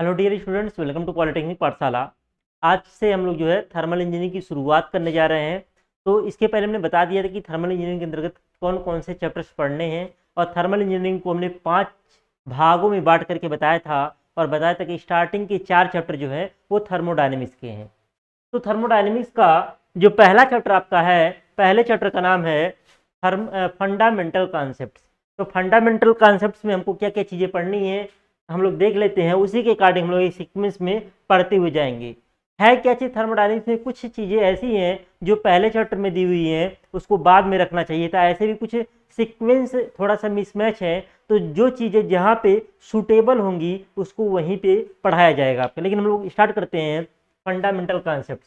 Hello dear students, welcome to polytechnic पाठशाला। आज से हम लोग जो है थर्मल इंजीनियरिंग की शुरुआत करने जा रहे हैं। तो इसके पहले हमने बता दिया था कि थर्मल इंजीनियरिंग के अंतर्गत कौन कौन से चैप्टर्स पढ़ने हैं, और थर्मल इंजीनियरिंग को हमने 5 भागों में बांट करके बताया था, और बताया था कि स्टार्टिंग के 4 चैप्टर जो है वो थर्मोडायनेमिक्स के हैं। तो थर्मोडायनेमिक्स का जो पहला चैप्टर आपका है, पहले चैप्टर का नाम है फंडामेंटल कॉन्सेप्ट्स। तो फंडामेंटल कॉन्सेप्ट्स में हमको क्या क्या चीज़ें पढ़नी है हम लोग देख लेते हैं, उसी के अकॉर्डिंग हम लोग एक सीक्वेंस में पढ़ते हुए जाएंगे। है क्या चीज़ थर्मोडायनेमिक्स में कुछ चीज़ें ऐसी हैं जो पहले चैप्टर में दी हुई हैं, उसको बाद में रखना चाहिए था। ऐसे भी कुछ सीक्वेंस थोड़ा सा मिसमैच है, तो जो चीज़ें जहाँ पे सूटेबल होंगी उसको वहीं पे पढ़ाया जाएगा आपको। लेकिन हम लोग स्टार्ट करते हैं फंडामेंटल कॉन्सेप्ट।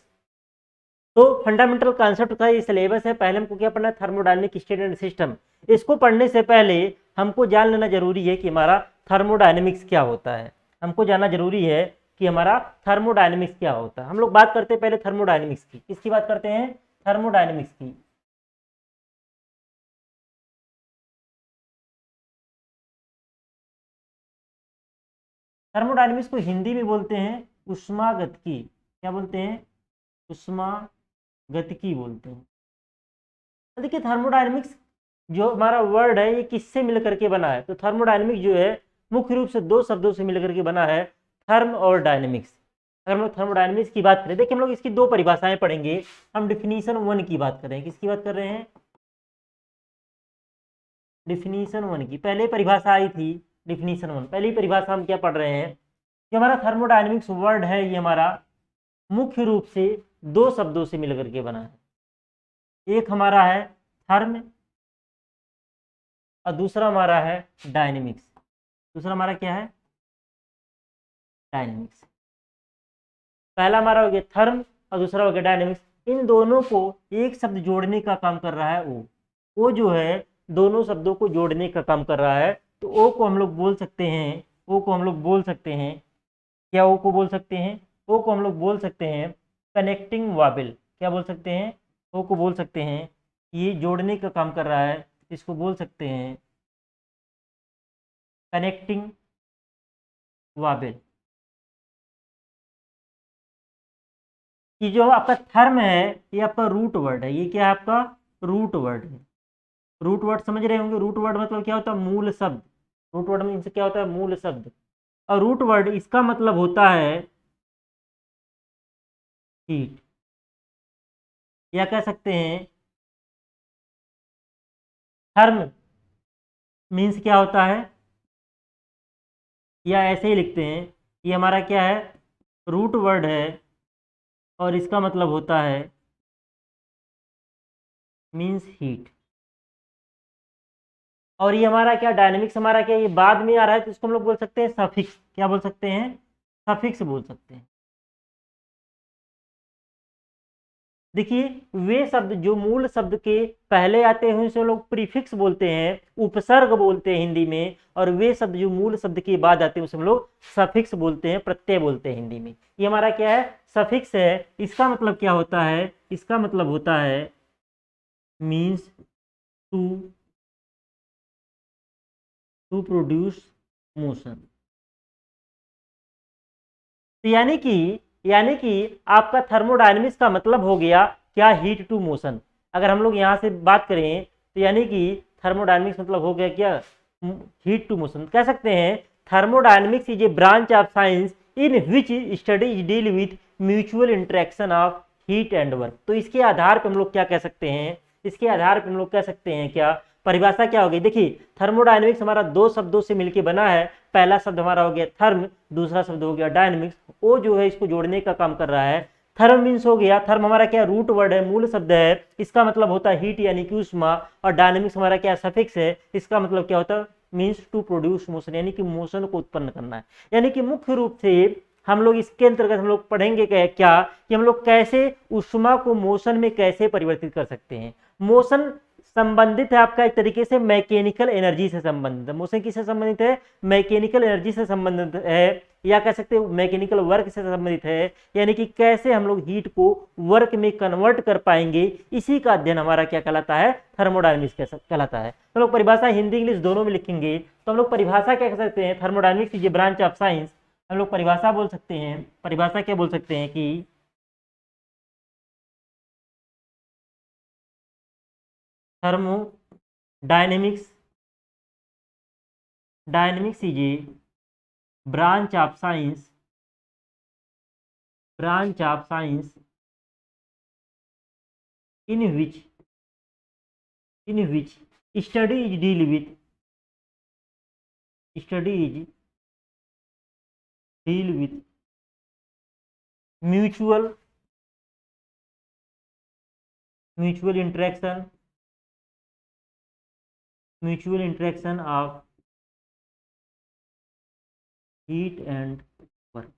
तो फंडामेंटल कॉन्सेप्ट का ये सिलेबस है। पहले हमको क्या पढ़ना है, थर्मोडायनेमिक स्टेट एंड सिस्टम। इसको पढ़ने से पहले हमको जान लेना जरूरी है कि हमारा थर्मोडायनेमिक्स क्या होता है। हमको जानना जरूरी है कि हमारा थर्मोडायनेमिक्स क्या होता है। हम लोग बात करते हैं पहले थर्मोडायनेमिक्स की। किसकी बात करते हैं? थर्मोडायनेमिक्स की। थर्मोडायनेमिक्स को हिंदी में बोलते हैं उष्मागतिकी। क्या बोलते हैं? उष्मागतिकी बोलते हैं। तो देखिए, थर्मोडायनेमिक्स जो हमारा वर्ड है ये किससे मिलकर के बना है? तो थर्मोडायनेमिक्स जो है मुख्य रूप से 2 शब्दों से मिलकर के बना है, थर्म और डायनेमिक्स। अगर हम लोग थर्मोडायनेमिक्स की बात करें, देखिए हम लोग इसकी 2 परिभाषाएं पढ़ेंगे। हम डिफिनीशन 1 की बात कर रहे हैं। किसकी बात कर रहे हैं? डिफिनीशन 1 की। पहले परिभाषा आई थी डिफिनीशन 1। पहली परिभाषा हम क्या पढ़ रहे हैं कि हमारा थर्मोडायनेमिक्स वर्ड है ये हमारा मुख्य रूप से 2 शब्दों से मिलकर के बना है। एक हमारा है थर्म और दूसरा हमारा है डायनेमिक्स। दूसरा हमारा क्या है? डायनेमिक्स। पहला हमारा हो गया थर्म और दूसरा हो गया डायनेमिक्स। इन दोनों को एक शब्द जोड़ने का काम कर रहा है ओ जो है दोनों शब्दों को जोड़ने का काम कर रहा है। तो ओ को हम लोग बोल सकते हैं, ओ को हम लोग बोल सकते हैं, क्या ओ को बोल सकते हैं? ओ को हम लोग बोल सकते हैं कनेक्टिंग वाबल। क्या बोल सकते हैं? ओ को बोल सकते हैं, ये जोड़ने का काम कर रहा है, इसको बोल सकते हैं कनेक्टिंग वाबल। कि जो आपका थर्म है ये आपका रूट वर्ड है। ये क्या है? आपका रूट वर्ड है। रूट वर्ड समझ रहे होंगे। रूट वर्ड मतलब क्या होता है? मूल शब्द। रूट वर्ड में इनसे क्या होता है? मूल शब्द। और रूट वर्ड इसका मतलब होता है हीट, या कह सकते हैं थर्म मीन्स क्या होता है, या ऐसे ही लिखते हैं ये हमारा क्या है? रूट वर्ड है और इसका मतलब होता है मीन्स हीट। और ये हमारा क्या? डायनेमिक्स हमारा क्या? ये बाद में आ रहा है, तो इसको हम लोग बोल सकते हैं सफिक्स। क्या बोल सकते हैं? सफिक्स बोल सकते हैं। देखिए, वे शब्द जो मूल शब्द के पहले आते हैं उसे लोग प्रीफिक्स बोलते हैं, उपसर्ग बोलते हैं हिंदी में। और वे शब्द जो मूल शब्द के बाद आते हैं उसे हम लोग सफिक्स बोलते हैं, प्रत्यय बोलते हैं हिंदी में। ये हमारा क्या है? सफिक्स है। इसका मतलब क्या होता है? इसका मतलब होता है मीन्स टू प्रोड्यूस मोशन। तो यानी कि आपका थर्मोडायनेमिक्स का मतलब हो गया क्या? Heat to motion. अगर हम लोग यहाँ से बात करें तो यानी कि थर्मोडायनेमिक्स मतलब हो गया क्या? Heat to motion. कह सकते हैं thermodynamics is a branch of science in which studies deal with mutual interaction of heat and work. तो इसके आधार पर हम लोग क्या कह सकते हैं? इसके आधार पर हम लोग कह सकते हैं क्या? परिभाषा क्या होगी? देखिए, थर्मोडायनेमिक्स हमारा 2 शब्दों से मिलकर बना है। पहला शब्द हमारा हो गया थर्म, दूसरा शब्द हो गया डायनेमिक्स। ओ जो है इसको जोड़ने का काम कर रहा है। थर्म मीन्स हो गया, थर्म हमारा क्या? रूट वर्ड है, मूल शब्द है, इसका मतलब होता है हीट यानी कि उष्मा। और डायनेमिक्स हमारा क्या? सफिक्स है, इसका मतलब क्या होता है? मीन्स टू प्रोड्यूस मोशन, यानी कि मोशन को उत्पन्न करना है। यानी कि मुख्य रूप से हम लोग इसके अंतर्गत हम लोग पढ़ेंगे क्या कि हम लोग कैसे उष्मा को मोशन में कैसे परिवर्तित कर सकते हैं। मोशन संबंधित है आपका एक तरीके से मैकेनिकल एनर्जी से संबंधित है। मोशन किससे संबंधित है? मैकेनिकल एनर्जी से संबंधित है, या कह सकते हैं मैकेनिकल वर्क से संबंधित है। यानी कि कैसे हम लोग हीट को वर्क में कन्वर्ट कर पाएंगे, इसी का अध्ययन हमारा क्या कहलाता है? थर्मोडायनेमिक्स कहलाता है। तो लोग परिभाषा हिंदी इंग्लिश दोनों में लिखेंगे तो हम लोग परिभाषा क्या कह सकते हैं? Thermodynamics is a branch of science हम लोग परिभाषा बोल सकते हैं, परिभाषा क्या बोल सकते हैं कि thermodynamics dynamics is a branch of science, branch of science in which study is deal with mutual interaction of heat and work,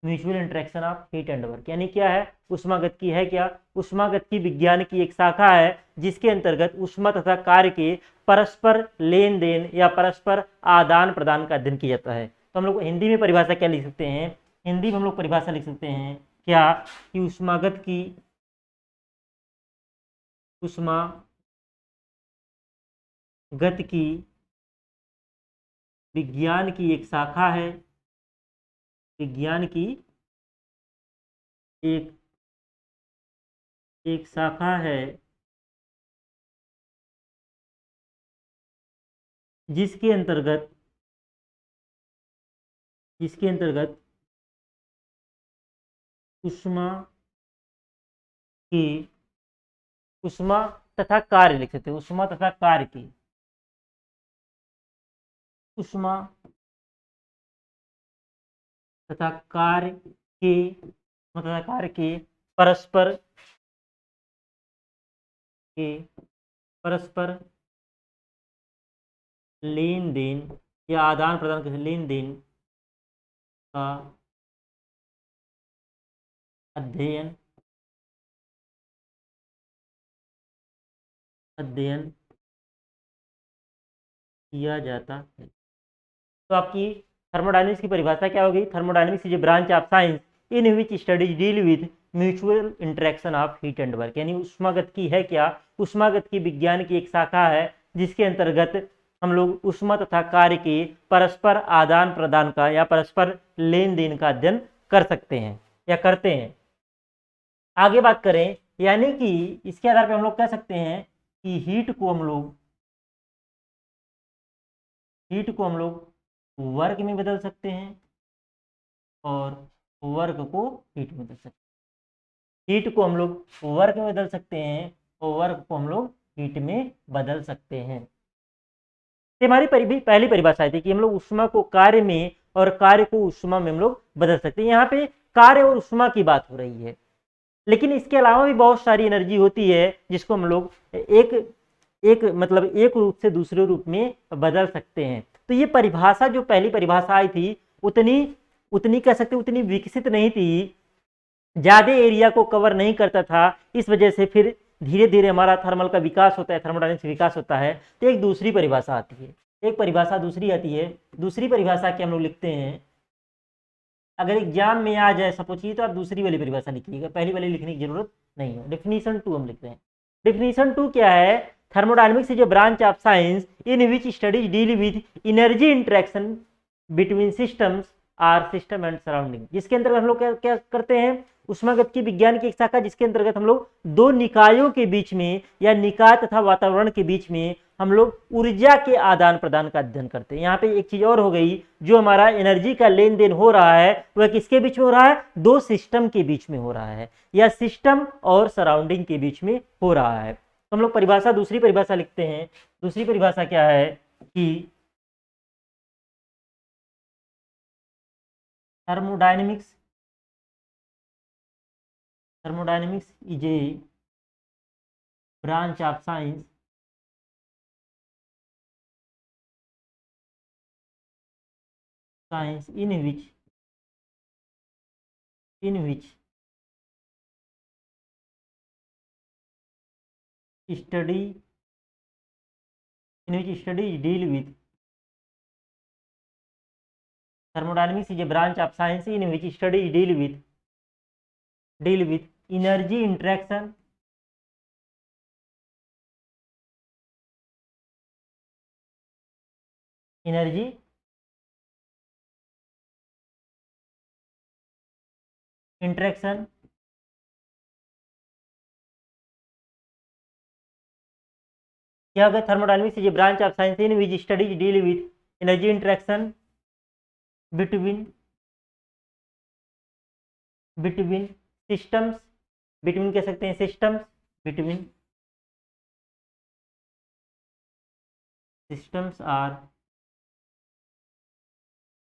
mutual interaction of heat and work, यानी क्या है, उष्मागतिकी है क्या, उष्मागतिकी विज्ञान की एक शाखा है जिसके अंतर्गत उष्मा तथा कार्य के परस्पर लेन देन या परस्पर आदान प्रदान का अध्ययन किया जाता है। तो हम लोग हिंदी में परिभाषा क्या लिख सकते हैं, हिंदी में हम लोग परिभाषा लिख सकते हैं क्या कि उष्मागतिकी विज्ञान की एक शाखा है, विज्ञान की एक शाखा है जिसके अंतर्गत उष्मा की उष्मा तथा कार्य लिख सकते हैं, उष्मा तथा कार्य की उष्मा तथा कार्य के परस्पर लेन देन या आदान प्रदान के लेन देन का अध्ययन किया जाता है। तो आपकी थर्मोडायनेमिक्स की परिभाषा क्या होगी, thermodynamics is a branch of science in which studies deal with mutual interaction of heat and work, यानी उष्मागतिकी है क्या, उष्मागतिकी विज्ञान की एक शाखा है जिसके अंतर्गत हम लोग उष्मा तथा कार्य के परस्पर आदान प्रदान का या परस्पर लेन देन का अध्ययन कर सकते हैं या करते हैं। आगे बात करें, यानी कि इसके आधार पर हम लोग कह सकते हैं कि हीट को हम लोग वर्क में बदल सकते हैं और वर्क को हीट में बदल सकते हैं, हीट को हम लोग वर्क में बदल सकते हैं और वर्क को हम लोग हीट में बदल सकते हैं। ये हमारी पहली परिभाषा थी कि हम लोग उष्मा को कार्य में और कार्य को उष्मा में हम लोग बदल सकते हैं। यहाँ पे कार्य और उष्मा की बात हो रही है, लेकिन इसके अलावा भी बहुत सारी एनर्जी होती है जिसको हम लोग एक रूप से दूसरे रूप में बदल सकते हैं। तो ये परिभाषा जो पहली परिभाषा आई थी उतनी कह सकते उतनी विकसित नहीं थी, ज्यादा एरिया को कवर नहीं करता था, इस वजह से फिर धीरे धीरे हमारा थर्मल का विकास होता है, थर्मोडायनेमिक्स विकास होता है। तो एक दूसरी परिभाषा आती है, एक परिभाषा दूसरी आती है, दूसरी परिभाषा के हम लोग लिखते हैं, अगर एग्जाम में आ जाए सपोजिए तो आप दूसरी वाली परिभाषा लिखिएगा, पहली वाली लिखने की जरूरत नहीं है। डेफिनेशन 2 हम लिखते हैं। डेफिनेशन 2 क्या है, thermodynamics is a branch of science in which studies deal with energy interaction between systems or system and surrounding, जिसके अंतर्गत हम लोग क्या करते हैं, उष्मागतिकी विज्ञान की एक शाखा जिसके अंतर्गत हम लोग दो निकायों के बीच में या निकाय तथा वातावरण के बीच में हम लोग ऊर्जा के आदान प्रदान का अध्ययन करते हैं। यहाँ पे एक चीज और हो गई, जो हमारा एनर्जी का लेन देन हो रहा है वह किसके बीच में हो रहा है, दो सिस्टम के बीच में हो रहा है या सिस्टम और सराउंडिंग के बीच में हो रहा है। तो हम लोग परिभाषा दूसरी परिभाषा लिखते हैं। दूसरी परिभाषा क्या है कि thermodynamics is a branch of science in which study deal with thermodynamics is a branch of science in which study deal with energy interaction interaction क्या होगा? Thermodynamics is a branch of science in which studies deal with energy interaction between between systems, between कह सकते हैं systems, between systems or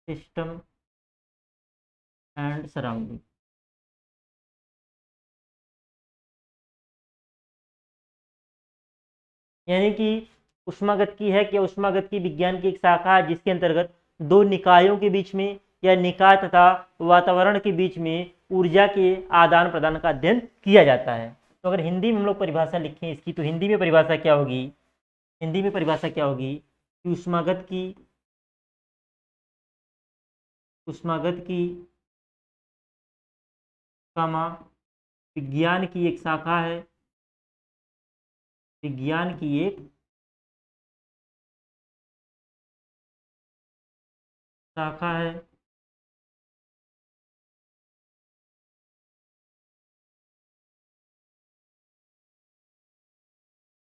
system and surrounding. यानी कि ऊष्मागतिकी है कि ऊष्मागतिकी विज्ञान की एक शाखा है जिसके अंतर्गत दो निकायों के बीच में या निकाय तथा वातावरण के बीच में ऊर्जा के आदान प्रदान का अध्ययन किया जाता है। तो अगर हिंदी में हम लोग परिभाषा लिखें इसकी, तो हिंदी में परिभाषा क्या होगी? हिंदी में परिभाषा क्या होगी कि ऊष्मागतिकी कामा विज्ञान की एक शाखा है, विज्ञान की एक शाखा है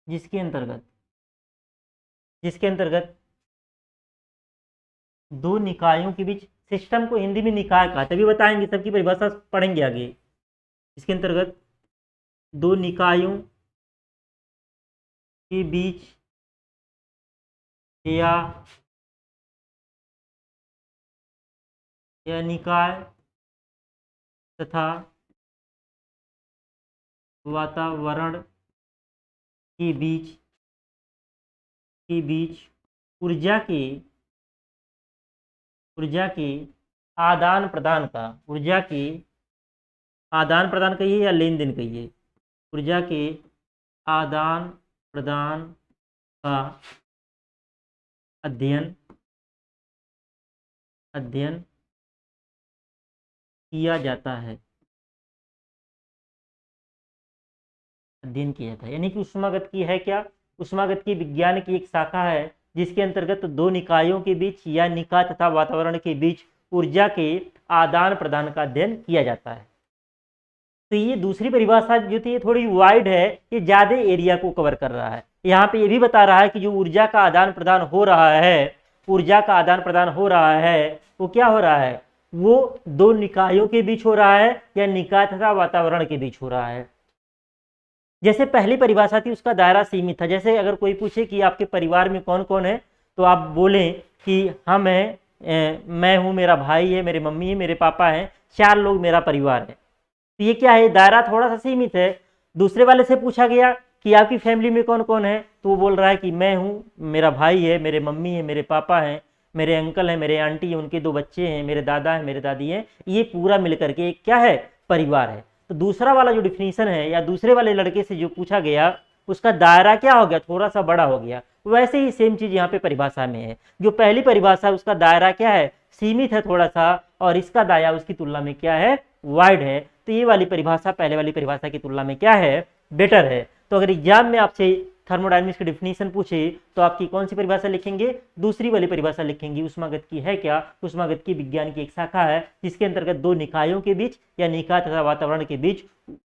जिसके अंतर्गत दो निकायों के बीच, सिस्टम को हिंदी में निकाय कहा, तभी बताएंगे, सबकी परिभाषा पढ़ेंगे आगे। इसके अंतर्गत दो निकायों के बीच या निकाय तथा वातावरण के बीच ऊर्जा के आदान प्रदान का, ऊर्जा के आदान प्रदान कहिए या लेन देन कहिए, ऊर्जा के आदान प्रदान का अध्ययन किया जाता है, अध्ययन किया जाता है। यानी कि ऊष्मागतिकी है क्या? ऊष्मागतिकी विज्ञान की एक शाखा है जिसके अंतर्गत दो निकायों के बीच या निकाय तथा वातावरण के बीच ऊर्जा के आदान प्रदान का अध्ययन किया जाता है। तो ये दूसरी परिभाषा जो थी ये थोड़ी वाइड है, ये ज्यादा एरिया को कवर कर रहा है। यहाँ पे ये भी बता रहा है कि जो ऊर्जा का आदान प्रदान हो रहा है, ऊर्जा का आदान प्रदान हो रहा है, वो क्या हो रहा है? वो दो निकायों के बीच हो रहा है या निकाय तथा वातावरण के बीच हो रहा है। जैसे पहली परिभाषा थी उसका दायरा सीमित था। जैसे अगर कोई पूछे कि आपके परिवार में कौन कौन है, तो आप बोलें कि हम हैं, मैं हूँ, मेरा भाई है, मेरे मम्मी है, मेरे पापा हैं, 4 लोग मेरा परिवार है। तो ये क्या है? दायरा थोड़ा सा सीमित है। दूसरे वाले से पूछा गया कि आपकी फैमिली में कौन कौन है, तो वो बोल रहा है कि मैं हूँ, मेरा भाई है, मेरे मम्मी है, मेरे पापा हैं, मेरे अंकल हैं, मेरे आंटी हैं, उनके 2 बच्चे हैं, मेरे दादा हैं, मेरे दादी हैं, ये पूरा मिलकर के एक क्या है? परिवार है। तो दूसरा वाला जो डिफिनीशन है या दूसरे वाले लड़के से जो पूछा गया उसका दायरा क्या हो गया? थोड़ा सा बड़ा हो गया। वैसे ही सेम चीज यहाँ पे परिभाषा में है। जो पहली परिभाषा है उसका दायरा क्या है? सीमित है थोड़ा सा, और इसका दायरा उसकी तुलना में क्या है? वाइड है। तो ये वाली परिभाषा पहले वाली परिभाषा की तुलना में क्या है? बेटर है। तो अगर एग्जाम में आपसे थर्मोडायनेमिक्स की डिफिनीशन पूछे तो आपकी कौन सी परिभाषा लिखेंगे? दूसरी वाली परिभाषा लिखेंगे। ऊष्मागतिकी है क्या? ऊष्मागतिकी विज्ञान की एक शाखा है जिसके अंतर्गत दो निकायों के बीच या निकाय तथा वातावरण के बीच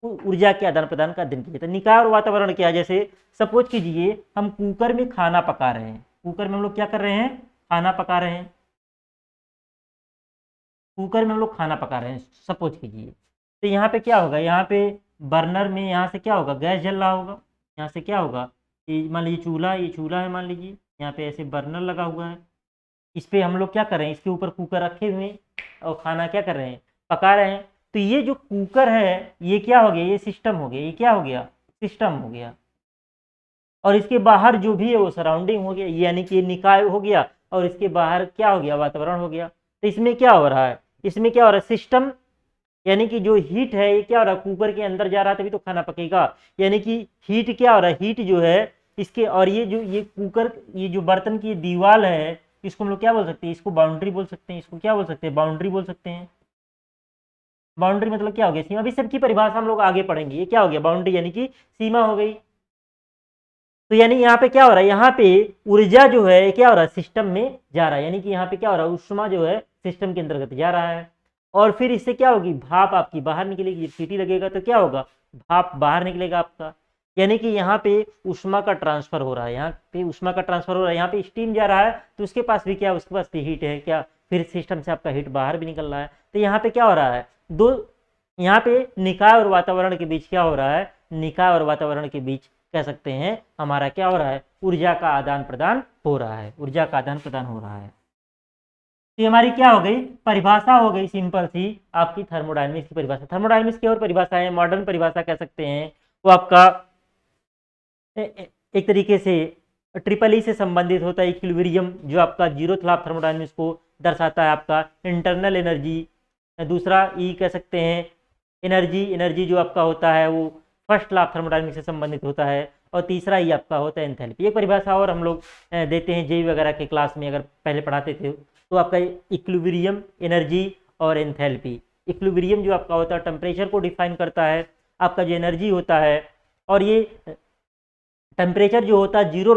ऊर्जा के आदान प्रदान का अध्ययन किया जाता है। निकाय और वातावरण क्या है? जैसे सपोज कीजिए हम कुकर में खाना पका रहे हैं, कुकर में हम लोग क्या कर रहे हैं? खाना पका रहे हैं, कुकर में हम लोग खाना पका रहे हैं सपोज कीजिए। तो यहाँ पे क्या होगा? यहाँ पे बर्नर में यहाँ से क्या होगा? गैस जल रहा होगा। यहाँ से क्या होगा? ये मान लीजिए चूल्हा, ये चूल्हा है मान लीजिए, यहाँ पे ऐसे बर्नर लगा हुआ है, इस पे हम लोग क्या कर रहे हैं? इसके ऊपर कुकर रखे हुए हैं और खाना क्या कर रहे हैं? पका रहे हैं। तो ये जो कुकर है ये क्या हो गया? ये सिस्टम हो गया। ये क्या हो गया? सिस्टम हो गया। और इसके बाहर जो भी है वो सराउंडिंग हो गया, यानी कि निकाय हो गया, और इसके बाहर क्या हो गया? वातावरण हो गया। तो इसमें क्या हो रहा है? इसमें क्या हो रहा है? सिस्टम, यानी कि जो हीट है ये क्या हो रहा है? कुकर के अंदर जा रहा है तभी तो खाना पकेगा। यानी कि हीट क्या हो रहा है? हीट जो है इसके, और ये जो ये कुकर, ये जो बर्तन की दीवार है, इसको हम लोग क्या बोल सकते हैं? इसको बाउंड्री बोल सकते हैं। इसको क्या बोल सकते हैं? बाउंड्री बोल सकते हैं। बाउंड्री मतलब क्या हो गया? सीमा। भी सबकी परिभाषा हम लोग आगे पढ़ेंगे। ये क्या हो गया? बाउंड्री यानी कि सीमा हो गई। तो यानी यहाँ पे क्या हो रहा है? यहाँ पे ऊर्जा जो है क्या हो रहा है? सिस्टम में जा रहा है। यानी कि यहाँ पे क्या हो रहा है? ऊष्मा जो है सिस्टम के अंतर्गत जा रहा है। और फिर इससे क्या होगी, भाप आपकी बाहर निकलेगी। सीटी लगेगा तो क्या होगा, भाप बाहर निकलेगा आपका। यानी कि यहाँ पे ऊष्मा का ट्रांसफर हो रहा है, यहाँ पे ऊष्मा का ट्रांसफर हो रहा है, यहाँ पे स्टीम जा रहा है तो उसके पास भी क्या, उसके पास भी हीट है क्या, फिर सिस्टम से आपका हीट बाहर भी निकल रहा है। तो यहाँ पे क्या हो रहा है, दो, यहाँ पे निकाय और वातावरण के बीच क्या हो रहा है, निकाय और वातावरण के बीच कह सकते हैं हमारा क्या हो रहा है, ऊर्जा का आदान प्रदान हो रहा है, ऊर्जा का आदान प्रदान हो रहा है। तो ये हमारी क्या हो गई, परिभाषा हो गई सिंपल सी आपकी थर्मोडायनेमिक्स की परिभाषा। थर्मोडायनेमिक्स की और परिभाषा है, मॉडर्न परिभाषा कह सकते हैं, वो आपका एक तरीके से ट्रिपल ई से संबंधित होता है। इक्विलिब्रियम जो आपका जीरो लाभ थर्मोडायनेमिक्स को दर्शाता है, आपका इंटरनल एनर्जी। दूसरा ई कह सकते हैं एनर्जी, एनर्जी जो आपका होता है वो फर्स्ट लाभ थर्मोडायनेमिक्स से संबंधित होता है। और तीसरा ई आपका होता है एंथैल्पी। एक परिभाषा और हम लोग देते हैं जेई वगैरह के क्लास में, अगर पहले पढ़ाते थे तो आपका इक्विलिब्रियम, एनर्जी और एंथैल्पी। इक्विलिब्रियम जो आपका होता है टेम्परेचर को डिफाइन करता है, आपका जो एनर्जी होता है, और ये टेम्परेचर जो होता है जीरो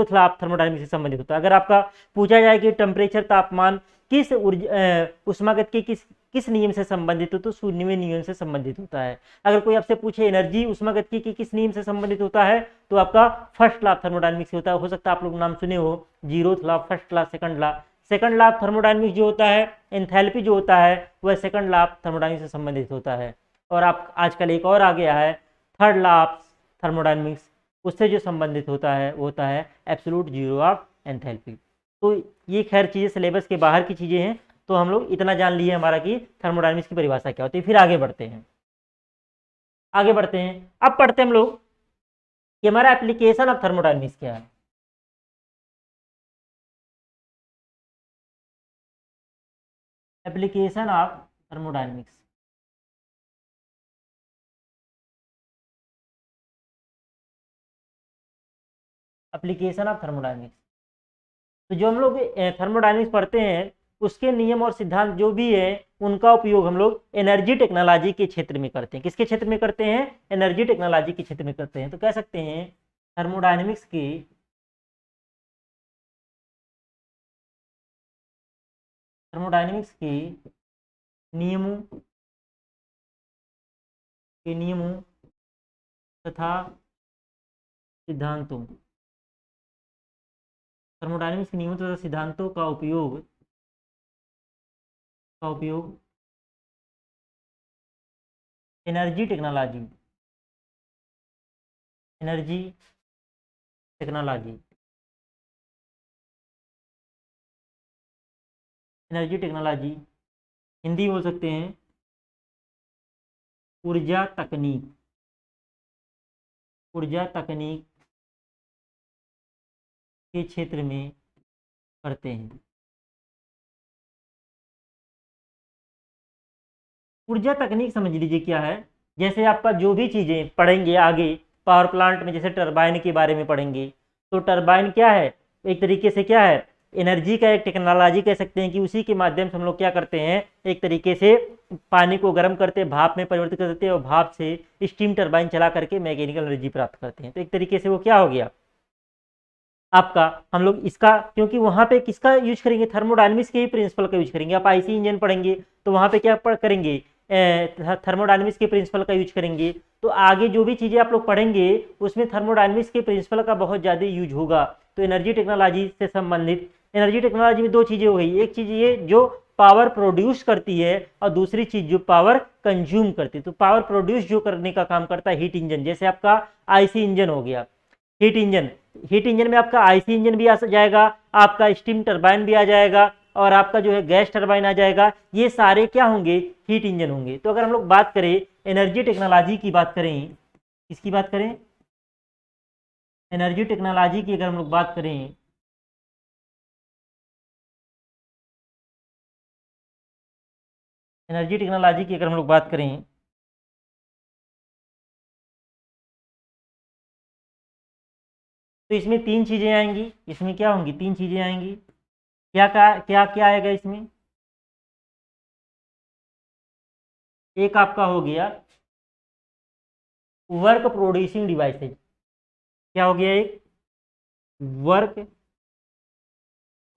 लाभ थर्मोडायनेमिक्स से संबंधित होता है। अगर आपका पूछा जाए कि टेम्परेचर तापमान किस उष्मागतिकी के किस नियम से संबंधित हो, तो शून्यवें नियम से संबंधित होता है। अगर कोई आपसे पूछे एनर्जी उष्मागतिकी के किस नियम से संबंधित होता है, तो आपका फर्स्ट लॉ ऑफ थर्मोडायनेमिक्स होता है। हो सकता है आप लोग नाम सुने हो, zero law, first law, second law. Second law of thermodynamics जो होता है, एंथैल्पी जो होता है, वह सेकंड लॉ ऑफ थर्मोडायनेमिक्स से संबंधित होता है। और आप आजकल एक और आ गया है, थर्ड लॉ ऑफ थर्मोडायनेमिक्स, उससे जो संबंधित होता है वो होता है एब्सोल्यूट जीरो ऑफ एंथैल्पी। तो ये खैर चीज़ें सिलेबस के बाहर की चीज़ें हैं, तो हम लोग इतना जान लिए हमारा कि थर्मोडायनेमिक्स की परिभाषा क्या होती है। फिर आगे बढ़ते हैं, आगे बढ़ते हैं। अब पढ़ते हैं हम लोग कि हमारा एप्लीकेशन ऑफ थर्मोडायनेमिक्स क्या है। Application of thermodynamics, application of thermodynamics. तो जो हम लोग थर्मोडायनेमिक्स पढ़ते हैं, उसके नियम और सिद्धांत जो भी है, उनका उपयोग हम लोग एनर्जी टेक्नोलॉजी के क्षेत्र में करते हैं। किसके क्षेत्र में करते हैं, एनर्जी टेक्नोलॉजी के क्षेत्र में करते हैं। तो कह सकते हैं थर्मोडायनेमिक्स के थर्मोडायनेमिक्स नियमों के नियमों तथा सिद्धांतों, थर्मोडायनेमिक्स के नियमों तथा सिद्धांतों का उपयोग energy technology, energy technology, energy technology, Hindi बोल सकते हैं ऊर्जा तकनीक, ऊर्जा तकनीक के क्षेत्र में करते हैं। ऊर्जा तकनीक समझ लीजिए क्या है, जैसे आपका जो भी चीज़ें पढ़ेंगे आगे पावर प्लांट में, जैसे टरबाइन के बारे में पढ़ेंगे, तो टरबाइन क्या है, एक तरीके से क्या है, एनर्जी का एक टेक्नोलॉजी कह सकते हैं कि उसी के माध्यम से हम लोग क्या करते हैं, एक तरीके से पानी को गर्म करते हैं, भाप में परिवर्तित कर देते हैं, और भाप से स्टीम टरबाइन चला करके मैकेनिकल एनर्जी प्राप्त करते हैं। तो एक तरीके से वो क्या हो गया आपका, हम लोग इसका, क्योंकि वहां पे किसका यूज करेंगे, थर्मोडायनेमिक्स के ही प्रिंसिपल का यूज करेंगे। आप आईसी इंजन पढ़ेंगे तो वहां पे क्या करेंगे, थर्मोडायनेमिक्स के प्रिंसिपल का यूज करेंगे। तो आगे जो भी चीजें आप लोग पढ़ेंगे उसमें थर्मोडायनेमिक्स के प्रिंसिपल का बहुत ज्यादा यूज होगा। तो एनर्जी टेक्नोलॉजी से संबंधित, एनर्जी टेक्नोलॉजी में दो चीजें हो गई, एक चीज ये जो पावर प्रोड्यूस करती है, और दूसरी चीज जो पावर कंज्यूम करती है। तो पावर प्रोड्यूस जो करने का काम करता है हीट इंजन, जैसे आपका आईसी इंजन हो गया, हीट इंजन, हीट इंजन में आपका आईसी इंजन भी आ जाएगा, आपका स्टीम टरबाइन भी आ जाएगा, और आपका जो है गैस टरबाइन आ जाएगा। ये सारे क्या होंगे, हीट इंजन होंगे। तो अगर हम लोग बात करें एनर्जी टेक्नोलॉजी की, बात करें किसकी बात करें, एनर्जी टेक्नोलॉजी की अगर हम लोग बात करें, एनर्जी टेक्नोलॉजी की अगर हम लोग बात करें, तो इसमें तीन चीजें आएंगी। इसमें क्या होंगी, तीन चीजें आएंगी। क्या क्या क्या क्या आएगा इसमें, एक आपका हो गया वर्क प्रोड्यूसिंग डिवाइसेज, क्या हो गया, एक work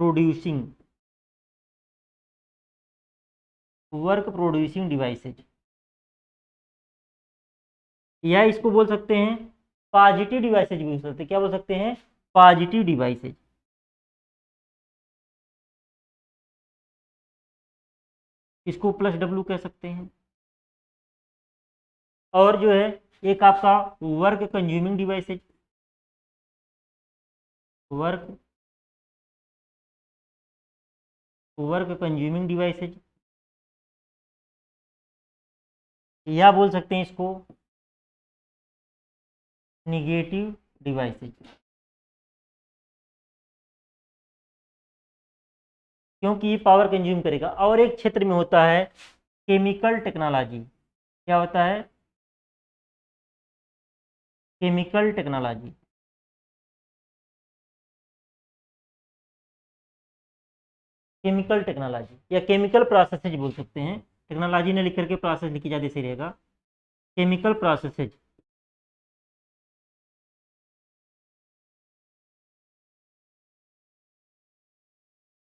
producing work producing devices, या इसको बोल सकते हैं पॉजिटिव डिवाइसेज भी बोल सकते हैं। क्या बोल सकते हैं? Positive devices. इसको प्लस डब्ल्यू कह सकते हैं। और जो है एक आपका work consuming devices, work work consuming devices, या बोल सकते हैं इसको निगेटिव डिवाइसेज, क्योंकि पावर कंज्यूम करेगा। और एक क्षेत्र में होता है केमिकल टेक्नोलॉजी। क्या होता है? Chemical technology. केमिकल टेक्नोलॉजी या केमिकल प्रोसेसेज बोल सकते हैं। टेक्नोलॉजी ने लिख करके प्रोसेस लिखी जाती सही रहेगा। केमिकल प्रोसेसेज,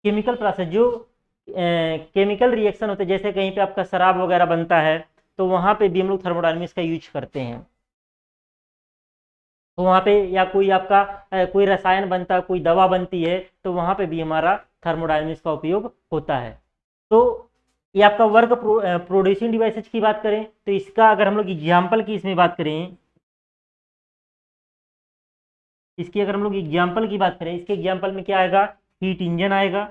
केमिकल प्रोसेस जो केमिकल रिएक्शन होते हैं, जैसे कहीं पे आपका शराब वगैरह बनता है तो वहां पे भी हम लोग थर्मोडायनामिक्स का यूज करते हैं। तो वहां पे या कोई आपका कोई रसायन बनता है, कोई दवा बनती है, तो वहां पे भी हमारा थर्मोडायनामिक्स का उपयोग होता है। तो ये आपका वर्क प्रोड्यूसिंग डिवाइसेज की बात करें तो इसका अगर हम लोग एग्जाम्पल की इसमें बात करें, इसकी अगर हम लोग एग्जाम्पल की बात करें, इसके एग्जाम्पल में क्या आएगा? हीट इंजन आएगा।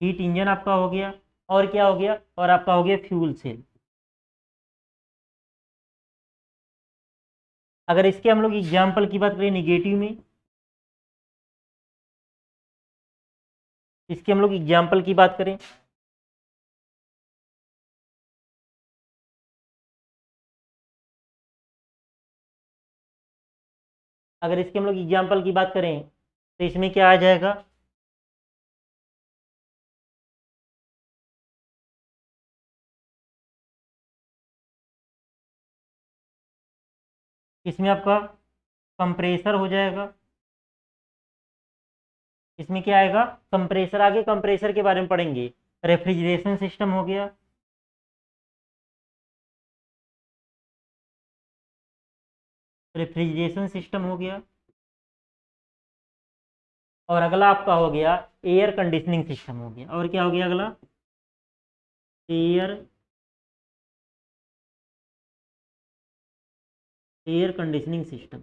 हीट इंजन आपका हो गया। और क्या हो गया? और आपका हो गया फ्यूल सेल। अगर इसके हम लोग एग्जाम्पल की बात करें निगेटिव में, इसके हम लोग एग्जाम्पल की बात करें, अगर इसके हम लोग एग्जाम्पल की बात करें तो इसमें क्या आ जाएगा? इसमें आपका कंप्रेसर हो जाएगा। इसमें क्या आएगा? कंप्रेसर। आगे कंप्रेसर के बारे में पढ़ेंगे। रेफ्रिजरेशन सिस्टम हो गया। रेफ्रिजरेशन सिस्टम हो गया। और अगला आपका हो गया एयर कंडीशनिंग सिस्टम हो गया। और क्या हो गया अगला? Air air conditioning system.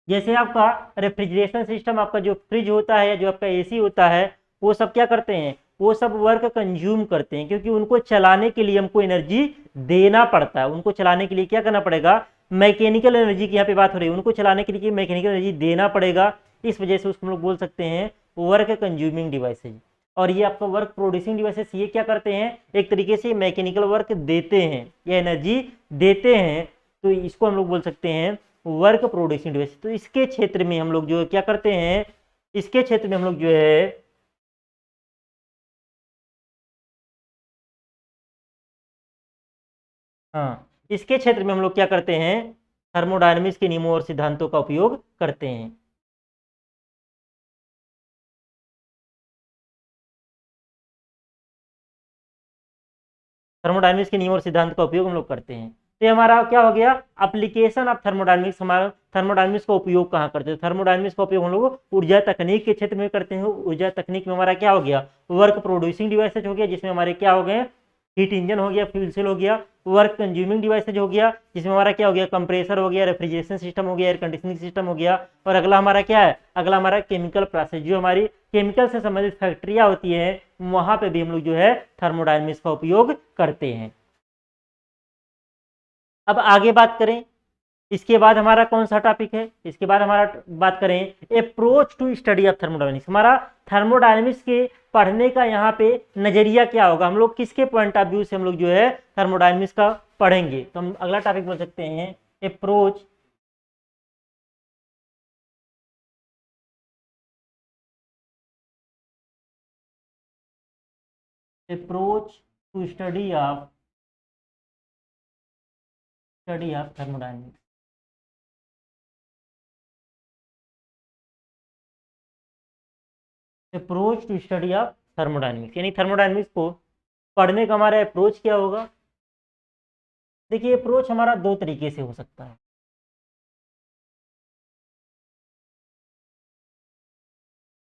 जैसे आपका रेफ्रिजरेशन सिस्टम, आपका जो फ्रिज होता है, जो आपका एसी होता है, वो सब क्या करते हैं? वो सब वर्क कंज्यूम करते हैं, क्योंकि उनको चलाने के लिए हमको एनर्जी देना पड़ता है। उनको चलाने के लिए क्या करना पड़ेगा? मैकेनिकल एनर्जी की यहाँ पे बात हो रही है। उनको चलाने के लिए मैकेनिकल एनर्जी देना पड़ेगा। इस वजह से उसको हम लोग बोल सकते हैं वर्क कंज्यूमिंग डिवाइसेज। और ये आपका वर्क प्रोड्यूसिंग डिवाइसेस ये क्या करते हैं? एक तरीके से मैकेनिकल वर्क देते हैं या एनर्जी देते हैं। तो इसको हम लोग बोल सकते हैं वर्क प्रोड्यूसिंग डिवाइस। तो इसके क्षेत्र में हम लोग जो है क्या करते हैं? इसके क्षेत्र में हम लोग जो है हाँ, इसके क्षेत्र में हम लोग क्या करते हैं? थर्मोडायनेमिक्स के नियमों और सिद्धांतों का उपयोग करते हैं। थर्मोडायनेमिक्स के नियम और सिद्धांत का उपयोग हम लोग करते हैं। तो ये हमारा क्या हो गया? Application of thermodynamics. हमारा थर्मोडायनेमिक्स का उपयोग कहाँ करते हैं? थर्मोडायनेमिक्स का उपयोग हम लोग ऊर्जा तकनीक के क्षेत्र में करते हैं। ऊर्जा तकनीक में हमारा क्या हो गया? वर्क प्रोड्यूसिंग डिवाइसेज हो गया, जिसमें हमारे क्या हो गए? हीट इंजन हो गया, फ्यूल सेल हो गया। वर्क कंज्यूमिंग डिवाइसेज हो गया, जिसमें हमारा क्या हो गया? कंप्रेसर हो गया, रेफ्रिजरेशन सिस्टम हो गया, एयर कंडीशनिंग सिस्टम हो गया। और अगला हमारा क्या है? अगला हमारा केमिकल प्रोसेस, जो हमारी केमिकल से संबंधित फैक्ट्रियां होती है, वहां पे भी हम लोग जो है थर्मोडायनेमिक्स का उपयोग करते हैं। अब आगे बात करें, इसके बाद हमारा कौन सा टॉपिक है? इसके बाद हमारा बात करें approach to study of thermodynamics. हमारा थर्मोडायनेमिक्स के पढ़ने का यहाँ पे नजरिया क्या होगा? हम लोग किसके पॉइंट ऑफ व्यू से हम लोग जो है थर्मोडायनेमिक्स का पढ़ेंगे? तो हम अगला टॉपिक बोल सकते हैं approach approach to study of thermodynamics. Approach to study of thermodynamics, यानी थर्मोडायनेमिक्स को पढ़ने का हमारा अप्रोच क्या होगा। देखिए अप्रोच हमारा दो तरीके से हो सकता है।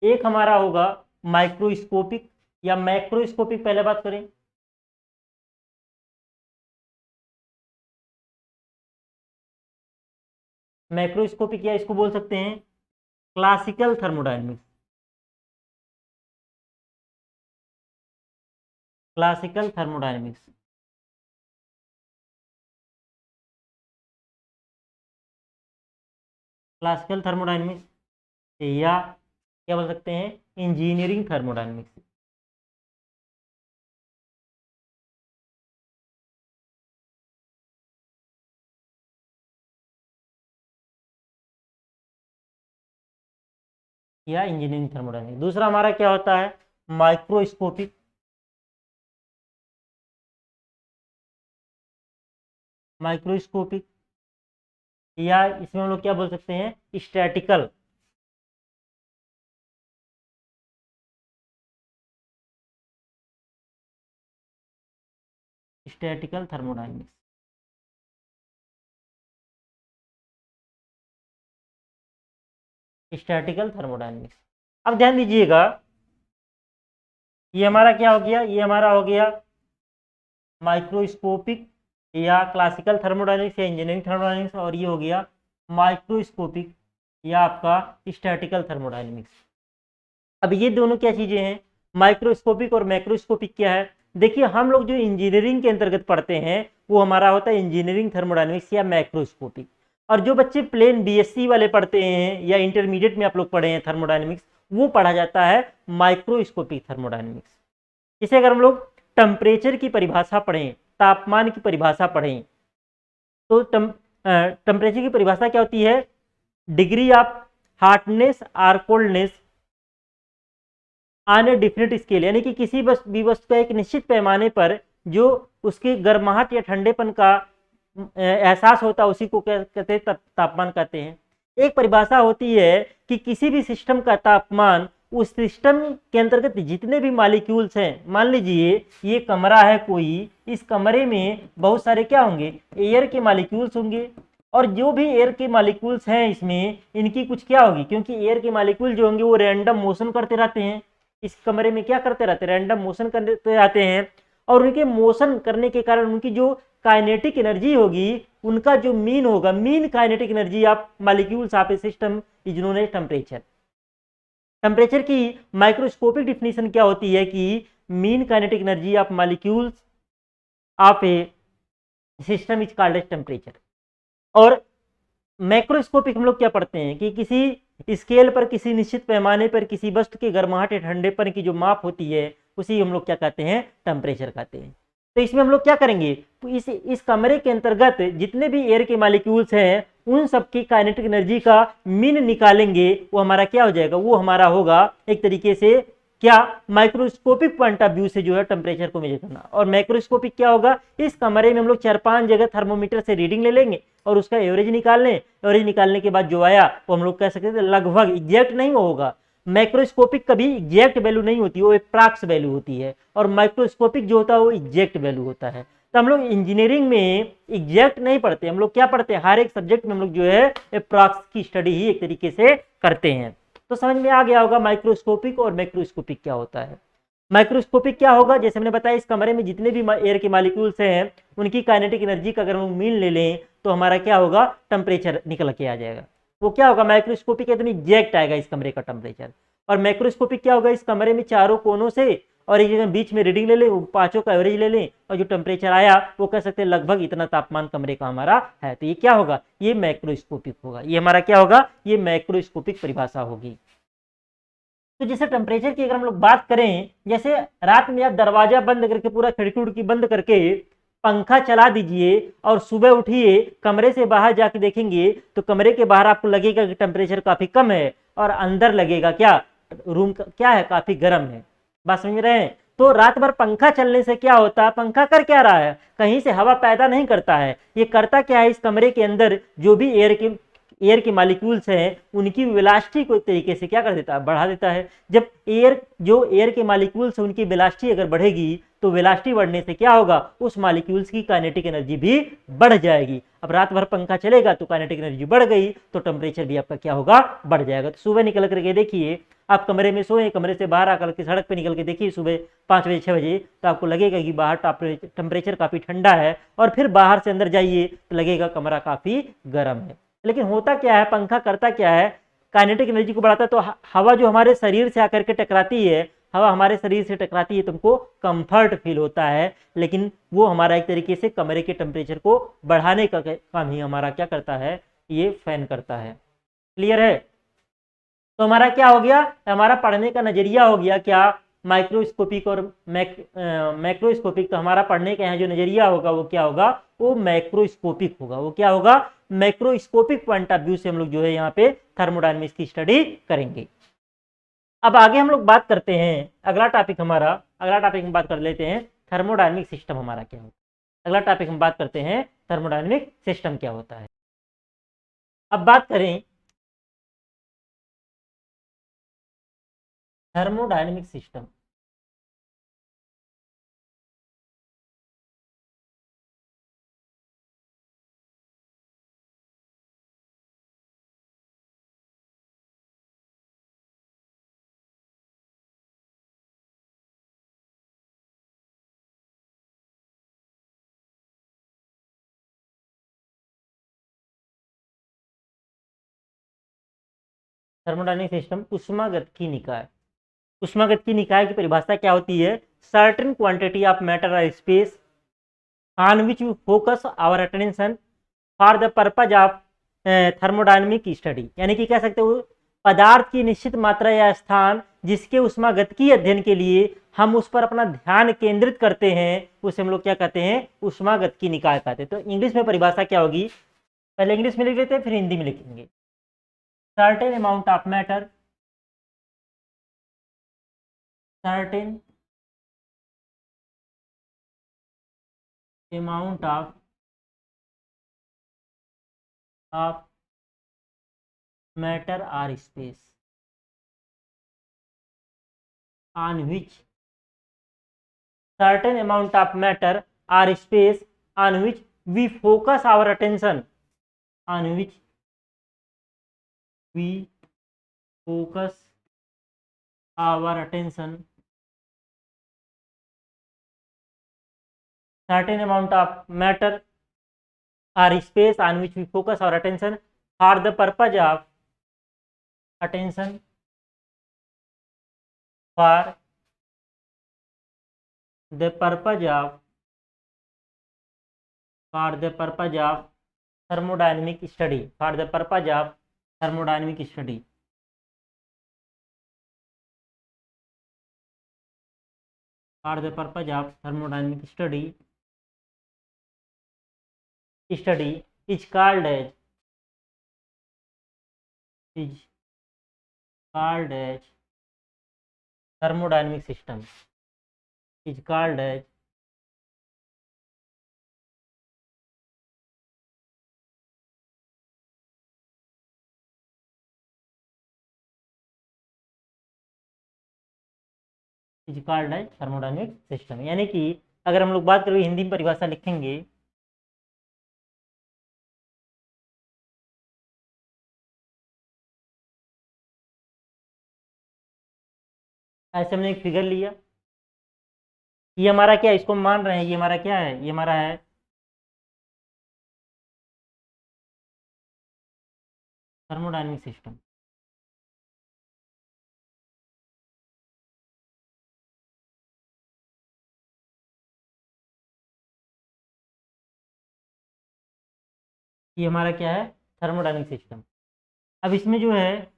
एक हमारा होगा माइक्रोस्कोपिक या मैक्रोस्कोपिक, पहले बात करें। मैक्रोस्कोपिक या इसको बोल सकते हैं classical thermodynamics. Classical thermodynamics, classical thermodynamics या क्या बोल सकते हैं इंजीनियरिंग थर्मोडायनेमिक्स। या इंजीनियरिंग थर्मोडायनेमिक्स। दूसरा हमारा क्या होता है माइक्रोस्कोपिक, माइक्रोस्कोपिक या इसमें हम लोग क्या बोल सकते हैं statistical, statistical thermodynamics. Statistical thermodynamics. अब ध्यान दीजिएगा ये हमारा क्या हो गया, ये हमारा हो गया माइक्रोस्कोपिक या क्लासिकल थर्मोडायनेमिक्स या इंजीनियरिंग थर्मोडायनेमिक्स, और ये हो गया माइक्रोस्कोपिक या आपका स्टैटिकल थर्मोडायनेमिक्स। अब ये दोनों क्या चीजें हैं, माइक्रोस्कोपिक और मैक्रोस्कोपिक क्या है। देखिए हम लोग जो इंजीनियरिंग के अंतर्गत पढ़ते हैं वो हमारा होता है इंजीनियरिंग थर्मोडायनेमिक्स या मैक्रोस्कोपिक, और जो बच्चे प्लेन बीएससी वाले पढ़ते हैं या इंटरमीडिएट में आप लोग पढ़े हैं थर्मोडायनेमिक्स, वो पढ़ा जाता है माइक्रोस्कोपिक थर्मोडायनेमिक्स। इसे अगर हम लोग टेम्परेचर की परिभाषा पढ़ें, तापमान की परिभाषा पढ़ें, तो टेम्परेचर की परिभाषा क्या होती है, डिग्री ऑफ हॉटनेस और coldness on a different scale, यानी कि किसी भी वस्तु का एक निश्चित पैमाने पर जो उसके गर्माहट या ठंडेपन का एहसास होता है उसी को कहते हैं तापमान कहते हैं। एक परिभाषा होती है कि किसी भी सिस्टम का तापमान उस सिस्टम के अंतर्गत जितने भी मॉलिक्यूल्स हैं, मान लीजिए ये कमरा है कोई, इस कमरे में बहुत सारे क्या होंगे एयर के मॉलिक्यूल्स होंगे, और जो भी एयर के मॉलिक्यूल्स हैं इसमें इनकी कुछ क्या होगी, क्योंकि एयर के मॉलिक्यूल जो होंगे वो रैंडम मोशन करते रहते हैं, इस कमरे में क्या करते रहते हैं रैंडम मोशन करते रहते हैं, और उनके मोशन करने के कारण उनकी जो काइनेटिक एनर्जी होगी उनका जो मीन होगा, mean kinetic energy of molecules of a system is known as temperature. Temperature की माइक्रोस्कोपिक डिफिनीशन क्या होती है कि mean kinetic energy of molecules of a system is called as temperature. और मैक्रोस्कोपिक हम लोग क्या पढ़ते हैं कि किसी स्केल पर किसी निश्चित पैमाने पर किसी वस्तु के गर्माहट या ठंडेपन की जो माप होती है उसी हम लोग क्या कहते हैं टेम्परेचर कहते हैं। तो इसमें हम लोग क्या करेंगे, तो इस कमरे के अंतर्गत जितने भी एयर के मॉलिक्यूल्स हैं उन सबकी काइनेटिक एनर्जी का मीन निकालेंगे, वो हमारा क्या हो जाएगा, वो हमारा होगा एक तरीके से क्या माइक्रोस्कोपिक पॉइंट ऑफ व्यू से जो है टेम्परेचर को मेजर करना। और मैक्रोस्कोपिक क्या होगा, इस कमरे में हम लोग 4-5 जगह थर्मोमीटर से रीडिंग ले लेंगे और उसका एवरेज निकाल लें, एवरेज निकालने के बाद जो आया वो हम लोग कह सकते हैं लगभग, एग्जैक्ट नहीं होगा। मैक्रोस्कोपिक कभी एग्जैक्ट वैल्यू नहीं होती, वो अप्रॉक्स वैल्यू होती है, और माइक्रोस्कोपिक जो होता है वो एग्जैक्ट वैल्यू होता है। तो हम लोग इंजीनियरिंग में एग्जैक्ट नहीं पढ़ते, हम लोग क्या पढ़ते हैं, हर एक सब्जेक्ट में हम लोग जो है अप्रॉक्स की स्टडी ही एक तरीके से करते हैं। तो समझ में आ गया होगा माइक्रोस्कोपिक और मैक्रोस्कोपिक क्या होता है। माइक्रोस्कोपिक क्या होगा, जैसे हमने बताया इस कमरे में जितने भी एयर के मॉलिक्यूल्स हैं उनकी काइनेटिक एनर्जी का अगर हम मीन ले लें तो हमारा क्या होगा टेम्परेचर निकल के आ जाएगा। वो क्या होगा माइक्रोस्कोपिक एकदम एग्जैक्ट आएगा इस कमरे का टेम्परेचर। और मैक्रोस्कोपिक क्या होगा, इस कमरे में चारों कोनों से और एक बीच में रीडिंग ले लें, पांचों का एवरेज ले लें, और जो टेम्परेचर आया वो कह सकते हैं लगभग इतना तापमान कमरे का हमारा है। तो ये क्या होगा, ये मैक्रोस्कोपिक होगा, ये हमारा क्या होगा, ये मैक्रोस्कोपिक परिभाषा होगी। तो जैसे टेम्परेचर की अगर हम लोग बात करें, जैसे रात में आप दरवाजा बंद करके पूरा खिड़की उड़की बंद करके पंखा चला दीजिए और सुबह उठिए कमरे से बाहर जाके देखेंगे तो कमरे के बाहर आपको लगेगा कि टेम्परेचर काफी कम है, और अंदर लगेगा क्या रूम का क्या है काफी गर्म है। बात समझ रहे हैं। तो रात भर पंखा चलने से क्या होता है, पंखा कर क्या रहा है, कहीं से हवा पैदा नहीं करता है, ये करता क्या है, इस कमरे के अंदर जो भी एयर के मॉलिक्यूल्स हैं उनकी वेलोसिटी को एक तरीके से क्या कर देता है, बढ़ा देता है। जब एयर के मॉलिक्यूल्स हैं उनकी वेलोसिटी अगर बढ़ेगी तो वेलोसिटी बढ़ने से क्या होगा, उस मॉलिक्यूल्स की काइनेटिक एनर्जी भी बढ़ जाएगी। अब रात भर पंखा चलेगा तो काइनेटिक एनर्जी बढ़ गई तो टेम्परेचर भी आपका क्या होगा, बढ़ जाएगा। तो सुबह निकल करके देखिए, आप कमरे में सोए, कमरे से बाहर आकर के सड़क पे निकल के देखिए सुबह 5 बजे 6 बजे, तो आपको लगेगा कि बाहर टेम्परेचर काफ़ी ठंडा है, और फिर बाहर से अंदर जाइए तो लगेगा कमरा काफ़ी गर्म है। लेकिन होता क्या है, पंखा करता क्या है, काइनेटिक एनर्जी को बढ़ाता है। तो हवा जो हमारे शरीर से आकर के टकराती है, हवा हमारे शरीर से टकराती है, तुमको कंफर्ट फील होता है, लेकिन वो हमारा एक तरीके से कमरे के टेम्परेचर को बढ़ाने का काम ही हमारा क्या करता है, ये फैन करता है। क्लियर है? तो हमारा क्या हो गया, हमारा पढ़ने का नजरिया हो गया क्या, माइक्रोस्कोपिक और मैक्रोस्कोपिक। तो हमारा पढ़ने का यहाँ जो नजरिया होगा वो क्या होगा, वो मैक्रोस्कोपिक होगा। वो क्या होगा, मैक्रोस्कोपिक पॉइंट ऑफ व्यू से हम लोग जो है यहाँ पे थर्मोडायनेमिक्स की स्टडी करेंगे। अब आगे हम लोग बात करते हैं, अगला टॉपिक हम बात कर लेते हैं थर्मोडायनेमिक सिस्टम हमारा क्या होता है। अगला टॉपिक हम बात करते हैं थर्मोडायनेमिक सिस्टम क्या होता है। अब बात करें थर्मोडायनेमिक सिस्टम। थर्मोडायनेमिक सिस्टम ऊष्मागतिकी निकाय। ऊष्मागतिकी निकाय की परिभाषा क्या होती है, सर्टेन क्वांटिटी ऑफ मैटर और space on which we focus our attention for the purpose of thermodynamic study. यानी कि कह सकते हो पदार्थ की निश्चित मात्रा या स्थान जिसके ऊष्मागतिकी अध्ययन के लिए हम उस पर अपना ध्यान केंद्रित करते हैं, उसे हम लोग क्या कहते हैं, ऊष्मागतिकी निकाय कहते हैं। तो इंग्लिश में परिभाषा क्या होगी, पहले इंग्लिश में लिख लेते हैं फिर हिंदी में लिखेंगे। Certain amount of matter, certain amount of matter or space on which certain amount of matter or space on which we focus our attention, on which we focus our attention, certain amount of matter or space on which we focus our attention for the purpose of attention for the purpose of thermodynamic study, for the purpose of thermodynamic study, for the purpose of thermodynamic study is called as thermodynamic system, is called as thermodynamic system. यानी कि अगर हम लोग बात करें हिंदी में परिभाषा लिखेंगे, ऐसे हमने एक फिगर लिया, ये हमारा क्या है, इसको मान रहे हैं ये हमारा क्या है, ये हमारा है थर्मोडायनेमिक सिस्टम। ये हमारा क्या है, थर्मोडायनेमिक सिस्टम। अब इसमें जो है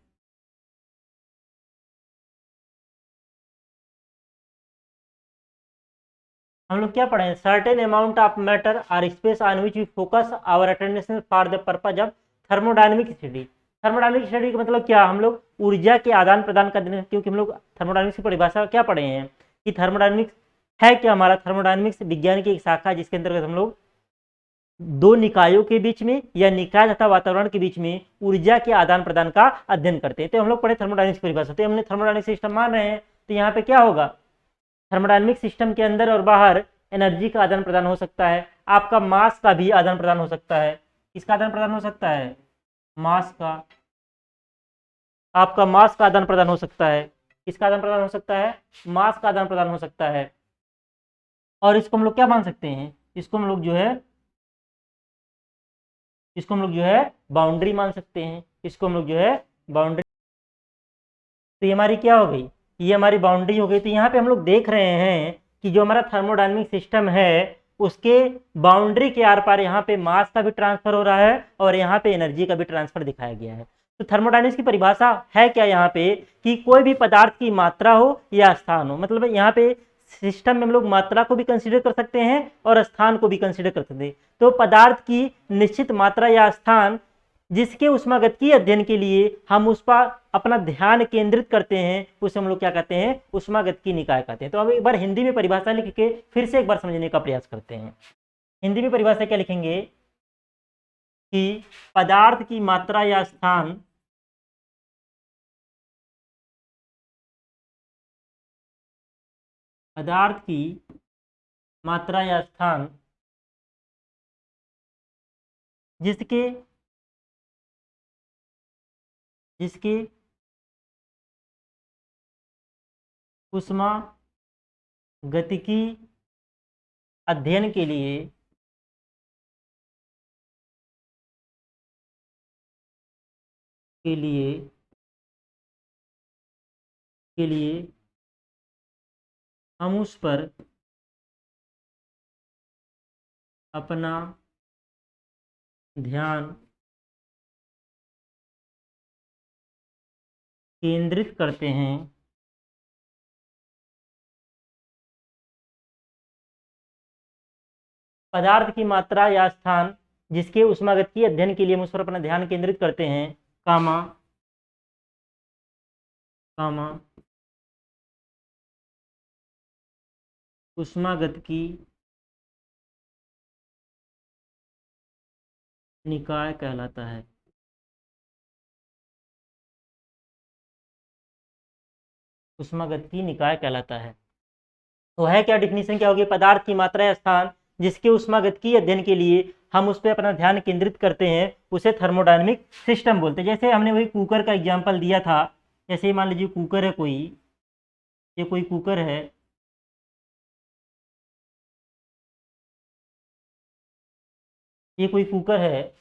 हम लोग क्या पढ़े, सर्टेन अमाउंट ऑफ मैटर और space on which we focus our attention for the purpose of thermodynamic study. Thermodynamic study का मतलब क्या, हम लोग ऊर्जा के आदान प्रदान का दिन, क्योंकि हम लोग थर्मोडायनेमिक्स की परिभाषा क्या पढ़े हैं कि थर्मोडायनेमिक्स है क्या, हमारा थर्मोडायनेमिक्स विज्ञान की एक शाखा जिसके अंतर्गत हम लोग दो निकायों के बीच में या निकाय तथा वातावरण के बीच में ऊर्जा के आदान प्रदान का अध्ययन करते हैं। तो हम लोग पढ़े थर्मोडायनेमिक्स की परिभाषा, तो हमने थर्मोडायनेमिक सिस्टम मान रहे हैं, तो यहाँ पे क्या होगा, थर्मोडायनेमिक सिस्टम के अंदर और बाहर एनर्जी का आदान प्रदान हो सकता है, आपका मास का भी आदान प्रदान हो सकता है। किसका आदान प्रदान हो सकता है, मास का, आपका मास का आदान प्रदान हो सकता है। किसका आदान प्रदान हो सकता है, मास का आदान प्रदान हो सकता है। और इसको हम लोग क्या मान सकते हैं, इसको हम लोग जो है, इसको हम लोग जो है बाउंड्री मान सकते हैं, इसको हम लोग जो है बाउंड्री। तो ये हमारी क्या हो गई, ये हमारी बाउंड्री हो गई। तो यहाँ पे हम लोग देख रहे हैं कि जो हमारा थर्मोडायनेमिक सिस्टम है उसके बाउंड्री के आर पार यहाँ पे मास का भी ट्रांसफर हो रहा है और यहाँ पे एनर्जी का भी ट्रांसफर दिखाया गया है। तो थर्मोडायनेमिक्स की परिभाषा है क्या यहाँ पे, कि कोई भी पदार्थ की मात्रा हो या स्थान हो, मतलब यहाँ पे सिस्टम में हम लोग मात्रा को भी कंसीडर कर सकते हैं और स्थान को भी कंसीडर कर सकते हैं। तो पदार्थ की निश्चित मात्रा या स्थान जिसके ऊष्मागतिकीय अध्ययन के लिए हम उस पर अपना ध्यान केंद्रित करते हैं, उसे हम लोग क्या कहते हैं, ऊष्मागतिकीय निकाय कहते हैं। तो अब एक बार हिंदी में परिभाषा लिख के फिर से एक बार समझने का प्रयास करते हैं। हिंदी में परिभाषा क्या लिखेंगे कि पदार्थ की मात्रा या स्थान पदार्थ की मात्रा या स्थान जिसके ऊष्मागतिकी अध्ययन के लिए हम उस पर अपना ध्यान केंद्रित करते हैं। पदार्थ की मात्रा या स्थान जिसके ऊष्मागतिकीय अध्ययन के लिए हम उस पर अपना ध्यान केंद्रित करते हैं, कामा ऊष्मागतिकी निकाय कहलाता है। ऊष्मागतिकी निकाय कहलाता है। तो है क्या, डिफिनीशन क्या होगी, पदार्थ की मात्रा या स्थान जिसके ऊष्मागतिकीय अध्ययन के लिए हम उस पर अपना ध्यान केंद्रित करते हैं, उसे थर्मोडायनेमिक सिस्टम बोलते हैं। जैसे हमने वही कुकर का एग्जांपल दिया था, जैसे मान लीजिए कुकर है कोई, ये कोई कुकर है, ये कोई कुकर है,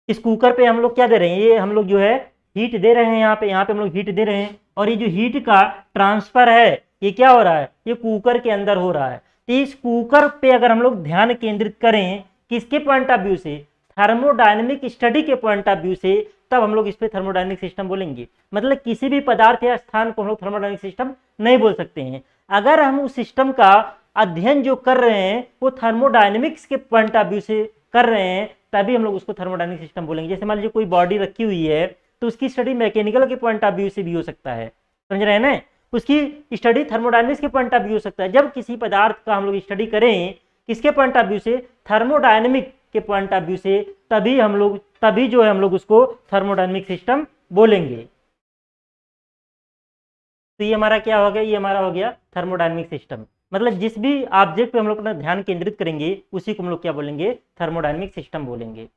इस कुकर पे हम लोग क्या दे रहे हैं, ये हम लोग जो है हीट दे रहे हैं, यहाँ पे हम लोग हीट दे रहे हैं, और ये जो हीट का ट्रांसफर है ये क्या हो रहा है, ये कुकर के अंदर हो रहा है। तो इस कुकर पे अगर हम लोग ध्यान केंद्रित करें किसके पॉइंट ऑफ व्यू से, थर्मोडायनेमिक स्टडी के पॉइंट ऑफ व्यू से, तब हम लोग इस पे थर्मोडायनेमिक सिस्टम बोलेंगे। मतलब किसी भी पदार्थ या स्थान को हम लोग थर्मोडायनेमिक सिस्टम नहीं बोल सकते हैं। अगर हम उस सिस्टम का अध्ययन जो कर रहे हैं वो थर्मोडायनेमिक्स के पॉइंट ऑफ व्यू से कर रहे हैं, तभी हम लोग उसको थर्मोडायनेमिक सिस्टम बोलेंगे। जैसे मान लीजिए कोई बॉडी रखी हुई है तो उसकी स्टडी मैकेनिकल के पॉइंट ऑफ व्यू से भी हो सकता है, समझ रहे हैं ना, उसकी स्टडी थर्मोडायनेमिक्स के पॉइंट ऑफ व्यू हो सकता है। जब किसी पदार्थ का हम लोग स्टडी करें किसके पॉइंट ऑफ व्यू से, थर्मोडायनेमिक के पॉइंट ऑफ व्यू से, तभी जो है हम लोग उसको थर्मोडायनेमिक सिस्टम बोलेंगे। तो ये हमारा क्या हो गया, ये हमारा हो गया थर्मोडायनेमिक सिस्टम। मतलब जिस भी ऑब्जेक्ट पे हम लोग अपना ध्यान केंद्रित करेंगे उसी को हम लोग क्या बोलेंगे, थर्मोडायनेमिक सिस्टम बोलेंगे।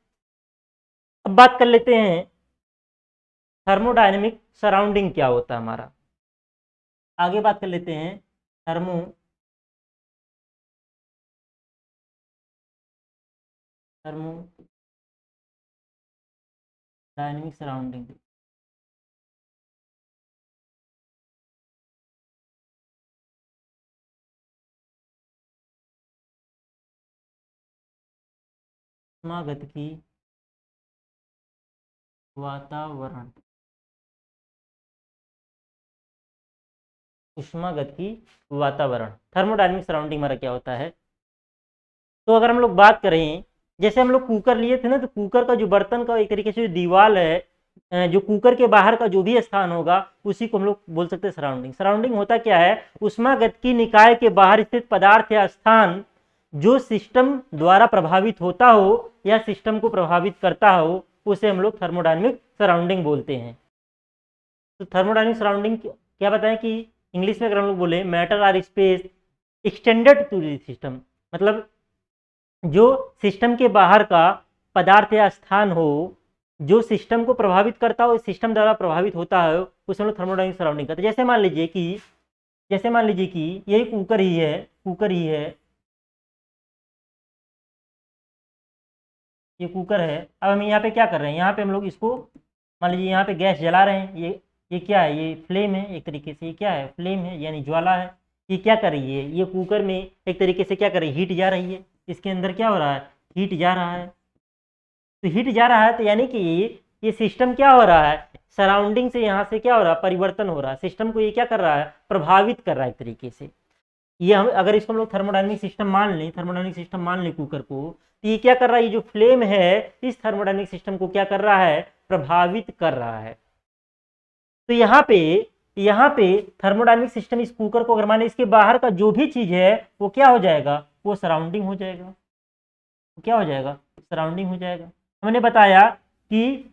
अब बात कर लेते हैं थर्मोडायनेमिक सराउंडिंग क्या होता है हमारा। आगे बात कर लेते हैं थर्मोडायनेमिक सराउंडिंग। ऊष्मागतिकी वातावरण, ऊष्मागतिकी वातावरण, थर्मोडायनेमिक सराउंडिंग हमारा क्या होता है। तो अगर हम लोग बात करें, जैसे हम लोग कुकर लिए थे ना, तो कुकर का जो बर्तन का एक तरीके से जो दीवार है, जो कुकर के बाहर का जो भी स्थान होगा उसी को हम लोग बोल सकते हैं सराउंडिंग। सराउंडिंग होता क्या है, ऊष्मागतिकी निकाय के बाहर स्थित पदार्थ या स्थान जो सिस्टम द्वारा प्रभावित होता हो या सिस्टम को प्रभावित करता हो, उसे हम लोग थर्मोडायनेमिक सराउंडिंग बोलते हैं। तो थर्मोडायनेमिक सराउंडिंग क्या बताएं कि इंग्लिश में अगर हम लोग बोले matter or space extended to the system, मतलब जो सिस्टम के बाहर का पदार्थ या स्थान हो जो सिस्टम को प्रभावित करता हो, सिस्टम द्वारा प्रभावित होता है, उसे हम लोग थर्मोडायनेमिक सराउंडिंग करते हैं। जैसे मान लीजिए कि यही कुकर ही है, ये कुकर है। अब हम यहाँ पे क्या कर रहे हैं, यहाँ पे हम लोग इसको मान लीजिए यहाँ पे गैस जला रहे हैं। ये क्या है, ये फ्लेम है एक तरीके से। ये क्या है, फ्लेम है यानी ज्वाला है। ये क्या कर रही है, ये कुकर में एक तरीके से क्या कर रही है, हीट जा रही है। इसके अंदर क्या हो रहा है, हीट जा रहा है। तो हीट जा रहा है तो यानी कि ये सिस्टम क्या हो रहा है, सराउंडिंग से यहाँ से क्या हो रहा है, परिवर्तन हो रहा है। सिस्टम को ये क्या कर रहा है, प्रभावित कर रहा है एक तरीके से। ये हम अगर इसको हम लोग थर्मोडायनेमिक सिस्टम मान लें कुकर को, तो ये क्या कर रहा है, ये जो फ्लेम है इस थर्मोडायनेमिक सिस्टम को क्या कर रहा है, प्रभावित कर रहा है। तो यहाँ पे थर्मोडायनेमिक सिस्टम इस कुकर को अगर माने इसके बाहर का जो भी चीज है वो क्या हो जाएगा, वो सराउंडिंग हो जाएगा। क्या हो जाएगा, सराउंडिंग हो जाएगा। हमने बताया कि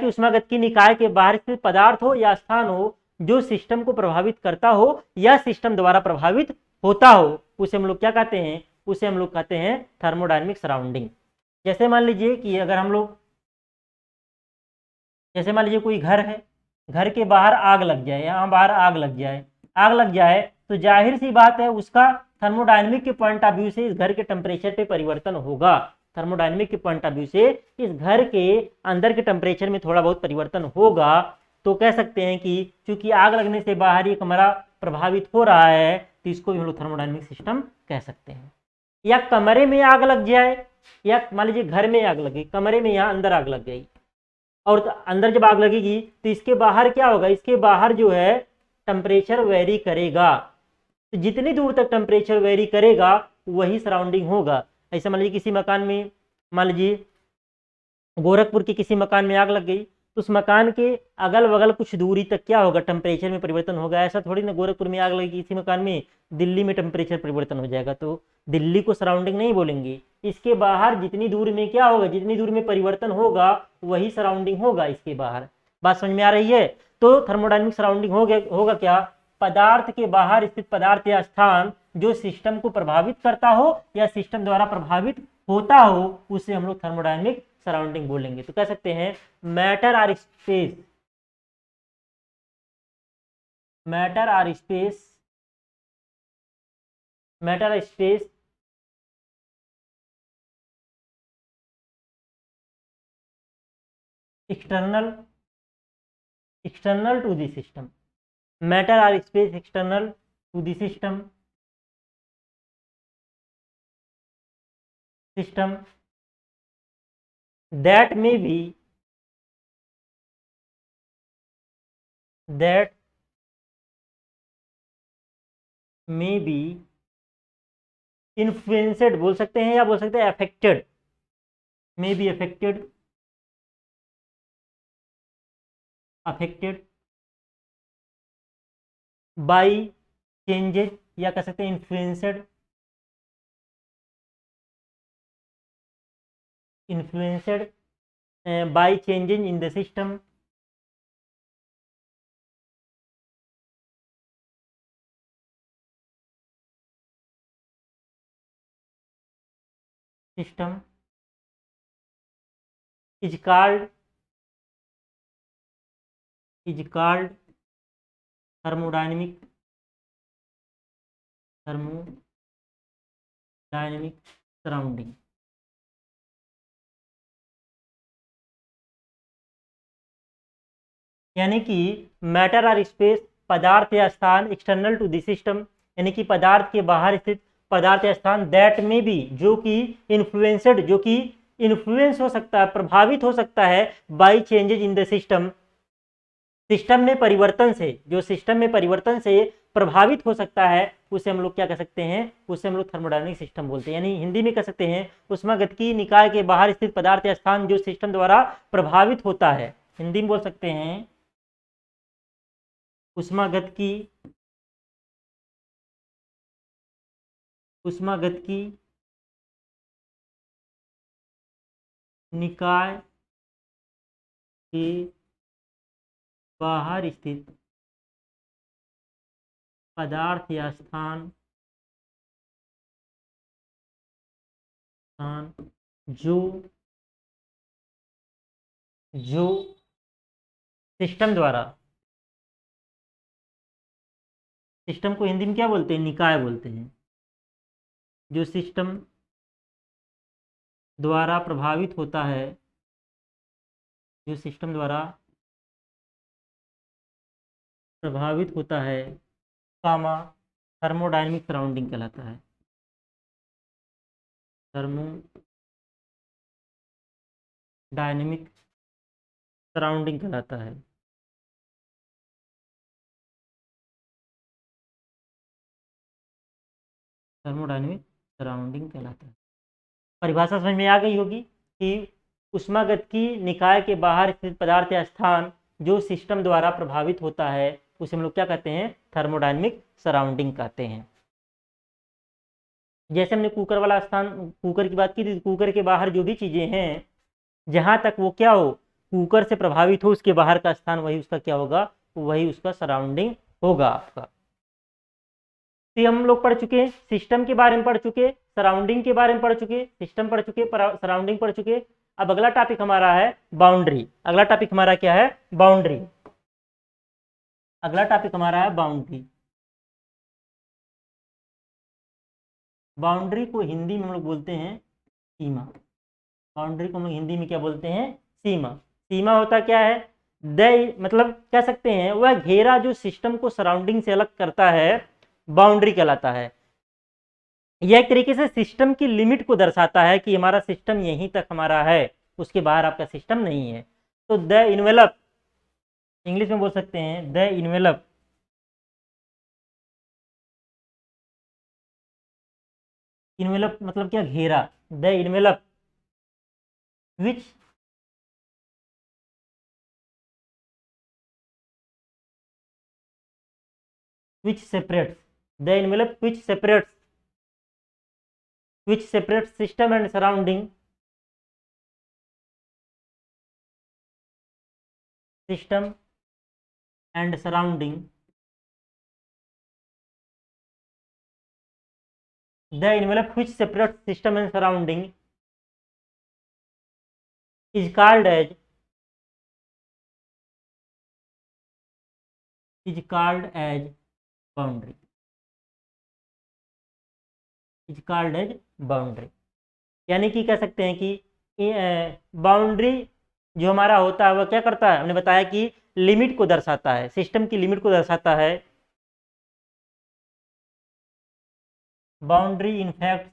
ऊष्मागतिकी निकाय के बाहर स्थित पदार्थ हो या स्थान हो जो सिस्टम को प्रभावित करता हो या सिस्टम द्वारा प्रभावित होता हो, उसे हम लोग क्या कहते हैं, उसे हम लोग कहते हैं थर्मोडायनेमिक सराउंडिंग। जैसे मान लीजिए कि अगर हम लोग जैसे मान लीजिए कोई घर है, घर के बाहर आग लग जाए, यहाँ बाहर आग लग जाए तो जाहिर सी बात है उसका थर्मोडायनेमिक के पॉइंट ऑफ व्यू से इस घर के टेम्परेचर पे परिवर्तन होगा। थर्मोडायनेमिक के पॉइंट ऑफ व्यू से इस घर के अंदर के टेम्परेचर में थोड़ा बहुत परिवर्तन होगा। तो कह सकते हैं कि चूंकि आग लगने से बाहर ये कमरा प्रभावित हो रहा है, तो इसको भी हम लोग थर्मोडायनेमिक सिस्टम कह सकते हैं। या कमरे में आग लग जाए, या मान लीजिए घर में आग लगी, कमरे में यहाँ अंदर आग लग गई, और अंदर जब आग लगेगी तो इसके बाहर क्या होगा, इसके बाहर जो है टेम्परेचर वेरी करेगा। तो जितनी दूर तक टेम्परेचर वेरी करेगा वही सराउंडिंग होगा। ऐसा मान लीजिए किसी मकान में, मान लीजिए गोरखपुर के किसी मकान में आग लग गई, तो उस मकान के अगल बगल कुछ दूरी तक क्या होगा, टेम्परेचर में परिवर्तन होगा। ऐसा थोड़ी ना गोरखपुर में आग लगी किसी मकान में, दिल्ली में टेम्परेचर परिवर्तन हो जाएगा, तो दिल्ली को सराउंडिंग नहीं बोलेंगे। इसके बाहर जितनी दूर में क्या होगा, जितनी दूर में परिवर्तन होगा वही सराउंडिंग होगा इसके बाहर। बात समझ में आ रही है। तो थर्मोडायनेमिक सराउंडिंग होगा क्या, पदार्थ के बाहर स्थित पदार्थ या स्थान जो सिस्टम को प्रभावित करता हो या सिस्टम द्वारा प्रभावित होता हो, उसे हम लोग थर्मोडायनेमिक सराउंडिंग बोलेंगे। तो कह सकते हैं matter or space external to the system, matter or space external to the system that may be influenced बोल सकते हैं, या बोल सकते हैं affected, may be affected by changes, या कह सकते हैं influenced by changes in the system is called thermodynamic surrounding। यानी कि मैटर और स्पेस, पदार्थ या स्थान, एक्सटर्नल टू द सिस्टम यानी कि पदार्थ के बाहर स्थित पदार्थ या स्थान, दैट में भी जो कि इन्फ्लुएंसड, जो कि इन्फ्लुएंस हो सकता है, प्रभावित हो सकता है by changes in the system, system में परिवर्तन से, जो सिस्टम में परिवर्तन से प्रभावित हो सकता है, उसे हम लोग क्या कह सकते हैं, उसे हम लोग थर्मोडायनेमिक सिस्टम बोलते हैं। यानी हिंदी में कह सकते हैं ऊष्मागतिकी निकाय के बाहर स्थित पदार्थ या स्थान जो सिस्टम द्वारा प्रभावित होता है, हिंदी में बोल सकते हैं ऊष्मागतिकी ऊष्मागतिकी निकाय के बाहर स्थित पदार्थ या स्थान जो जो सिस्टम द्वारा, सिस्टम को हिंदी में क्या बोलते हैं, निकाय बोलते हैं, जो सिस्टम द्वारा प्रभावित होता है, जो सिस्टम द्वारा प्रभावित होता है, कामा थर्मोडायनेमिक सराउंडिंग कहलाता है। थर्मोडायनेमिक सराउंडिंग कहलाता है। थर्मोडायनेमिक सराउंडिंग कहलाता है। परिभाषा समझ में आ गई होगी कि ऊष्मागतिकी निकाय के बाहर स्थित पदार्थ या स्थान जो सिस्टम द्वारा प्रभावित होता है उसे हम लोग क्या कहते हैं, थर्मोडायनेमिक सराउंडिंग कहते हैं। जैसे हमने कुकर वाला स्थान, कुकर की बात की थी, कुकर के बाहर जो भी चीजें हैं जहां तक वो क्या हो, कुकर से प्रभावित हो, उसके बाहर का स्थान वही उसका क्या होगा, वही उसका सराउंडिंग होगा आपका। तो हम लोग पढ़ चुके, सिस्टम के बारे में पढ़ चुके, सराउंडिंग के बारे में पढ़ चुके, सिस्टम पढ़ चुके, सराउंडिंग पढ़ चुके। अब अगला टॉपिक हमारा है बाउंड्री। अगला टॉपिक हमारा क्या है, बाउंड्री। अगला टॉपिक हमारा है बाउंड्री। बाउंड्री को हिंदी में हम लोग बोलते हैं सीमा। बाउंड्री को हम लोग हिंदी में क्या बोलते हैं, सीमा। सीमा होता क्या है, मतलब कह सकते हैं वह घेरा जो सिस्टम को सराउंडिंग से अलग करता है, बाउंड्री कहलाता है। यह एक तरीके से सिस्टम की लिमिट को दर्शाता है कि हमारा सिस्टम यहीं तक हमारा है, उसके बाहर आपका सिस्टम नहीं है। तो द इन्वेलप, इंग्लिश में बोल सकते हैं द इन्वेलप, इन्वेलप मतलब क्या, घेरा। The envelope which separates, the envelope which separates system and surrounding, system and surrounding, the envelope which separates system and surrounding is called as boundary, is called as boundary। यानी कि कह सकते हैं कि boundary जो हमारा होता है वह क्या करता है, हमने बताया कि लिमिट को दर्शाता है, सिस्टम की लिमिट को दर्शाता है। Boundary in fact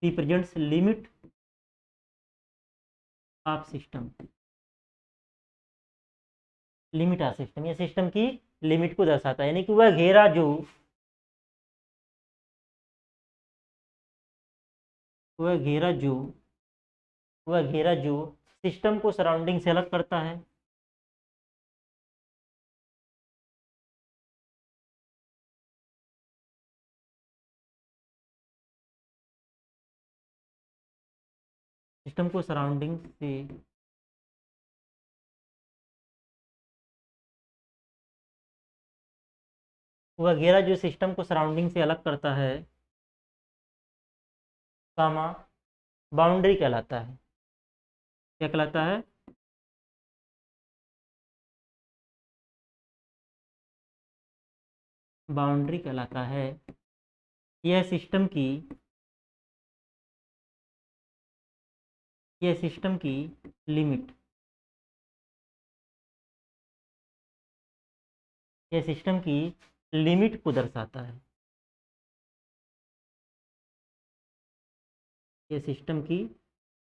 represents limit of system, limit of system, ये सिस्टम की लिमिट को दर्शाता है। यानी कि वह घेरा जो सिस्टम को सराउंडिंग से अलग करता है, सिस्टम को सराउंडिंग से वह घेरा जो सिस्टम को सराउंडिंग से अलग करता है, कामा बाउंड्री कहलाता है। क्या कहलाता है, बाउंड्री कहलाता है। यह सिस्टम की लिमिट, यह सिस्टम की लिमिट को दर्शाता है, ये सिस्टम की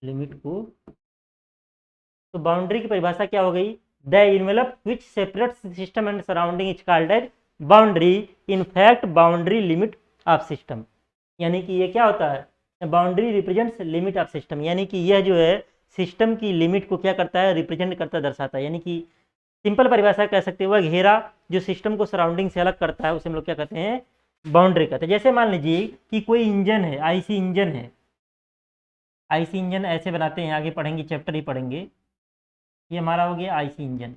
लिमिट को। तो बाउंड्री की परिभाषा क्या हो गई, the envelope which separates system and surrounding is called as boundary, in fact boundary limit of system. यानी कि ये क्या होता है, boundary represents limit of system, यानी कि यह जो है सिस्टम की लिमिट को क्या करता है, रिप्रेजेंट करता, दर्शाता है। यानी कि सिंपल परिभाषा कह सकते हैं, वह घेरा जो सिस्टम को सराउंडिंग से अलग करता है उसे हम लोग क्या कहते हैं, बाउंड्री कहते हैं। जैसे मान लीजिए कि कोई इंजन है, आईसी इंजन है, आईसी इंजन ऐसे बनाते हैं, आगे पढ़ेंगे, चैप्टर ही पढ़ेंगे। ये हमारा हो गया आईसी इंजन।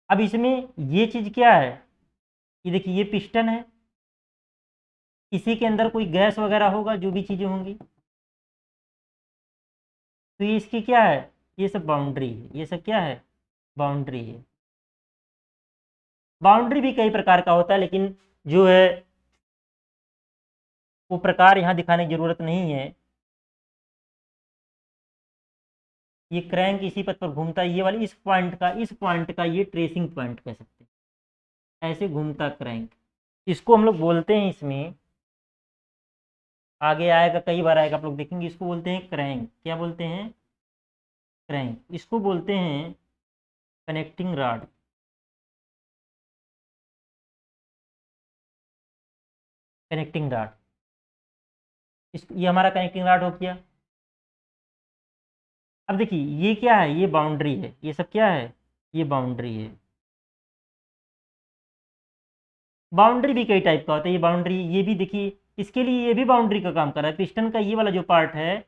अब इसमें ये चीज क्या है, ये देखिए ये पिस्टन है, इसी के अंदर कोई गैस वगैरह होगा, जो भी चीजें होंगी, तो ये इसकी क्या है, ये सब बाउंड्री है, ये सब क्या है, बाउंड्री है। बाउंड्री भी कई प्रकार का होता है, लेकिन जो है वो प्रकार यहाँ दिखाने की जरूरत नहीं है। ये क्रैंक इसी पथ पर घूमता है, ये वाली इस पॉइंट का ये ट्रेसिंग पॉइंट कह सकते हैं, ऐसे घूमता क्रैंक, इसको हम लोग बोलते हैं, इसमें आगे आएगा, कई बार आएगा, आप लोग देखेंगे, इसको बोलते हैं क्रैंक। क्या बोलते हैं, क्रैंक। इसको बोलते हैं कनेक्टिंग रॉड। कनेक्टिंग रॉड, इस ये हमारा कनेक्टिंग रॉड हो गया। अब देखिए ये क्या है, ये बाउंड्री है, ये सब क्या है, ये बाउंड्री है। बाउंड्री भी कई टाइप का होता है, ये बाउंड्री, ये भी देखिए, इसके लिए ये भी बाउंड्री का काम कर रहा है। पिस्टन का ये वाला जो पार्ट है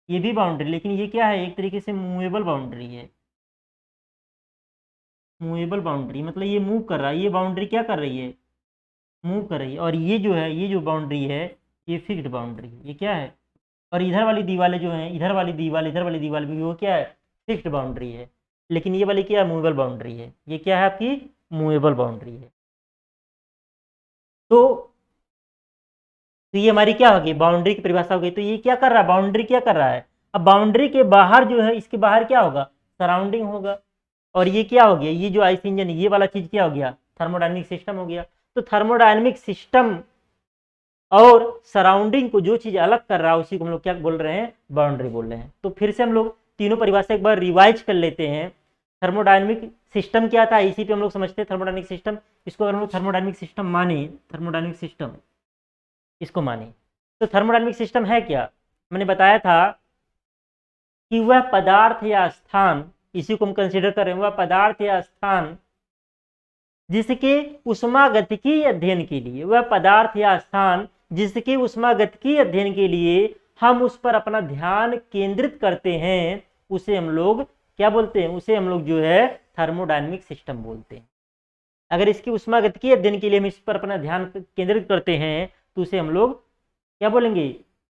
ये भी बाउंड्री, लेकिन ये क्या है, एक तरीके से मूवेबल बाउंड्री है। मूवेबल बाउंड्री मतलब ये मूव कर रहा है, ये बाउंड्री क्या कर रही है, मूव कर रही है। और ये जो है, ये जो बाउंड्री है, ये फिक्स्ड बाउंड्री है, ये क्या है। और इधर वाली दीवारें जो हैं, इधर वाली दीवार, इधर वाली दीवार भी, वो क्या है, फिक्स्ड बाउंड्री है। लेकिन ये वाली क्या है, मूवेबल बाउंड्री है। ये क्या है आपकी, मूवेबल बाउंड्री है। तो ये हमारी क्या होगी, बाउंड्री की परिभाषा हो गई। तो ये क्या कर रहा है, बाउंड्री क्या कर रहा है, अब बाउंड्री के बाहर जो है, इसके बाहर क्या होगा, सराउंडिंग होगा। और ये क्या हो गया, ये जो आईसी इंजन, ये वाला चीज क्या हो गया, थर्मोडायनेमिक सिस्टम हो गया। तो थर्मोडायनेमिक सिस्टम और सराउंडिंग को जो चीज अलग कर रहा है उसी को हम लोग क्या बोल रहे हैं, बाउंड्री बोल रहे हैं। तो फिर से हम लोग तीनों परिभाषा एक बार रिवाइज कर लेते हैं। थर्मोडायनेमिक सिस्टम क्या था, इसी पे हम लोग समझते हैं थर्मोडायनेमिक सिस्टम। इसको अगर हम लोग थर्मोडायनेमिक सिस्टम माने, थर्मोडायनेमिक सिस्टम इसको माने, तो थर्मोडायनेमिक सिस्टम है क्या, मैंने बताया था कि वह पदार्थ या स्थान, इसी को हम कंसीडर कर रहे हैं, वह पदार्थ या स्थान जिसके उष्मागतिकी अध्ययन के लिए, वह पदार्थ या स्थान जिसके उष्मागतिकी अध्ययन के लिए हम उस पर अपना ध्यान केंद्रित करते हैं, उसे हम लोग क्या बोलते हैं, उसे हम लोग जो है थर्मोडायनेमिक सिस्टम बोलते हैं। अगर इसकी उष्मागतिकी अध्ययन के लिए हम इस पर अपना ध्यान केंद्रित करते हैं तो उसे हम लोग क्या बोलेंगे,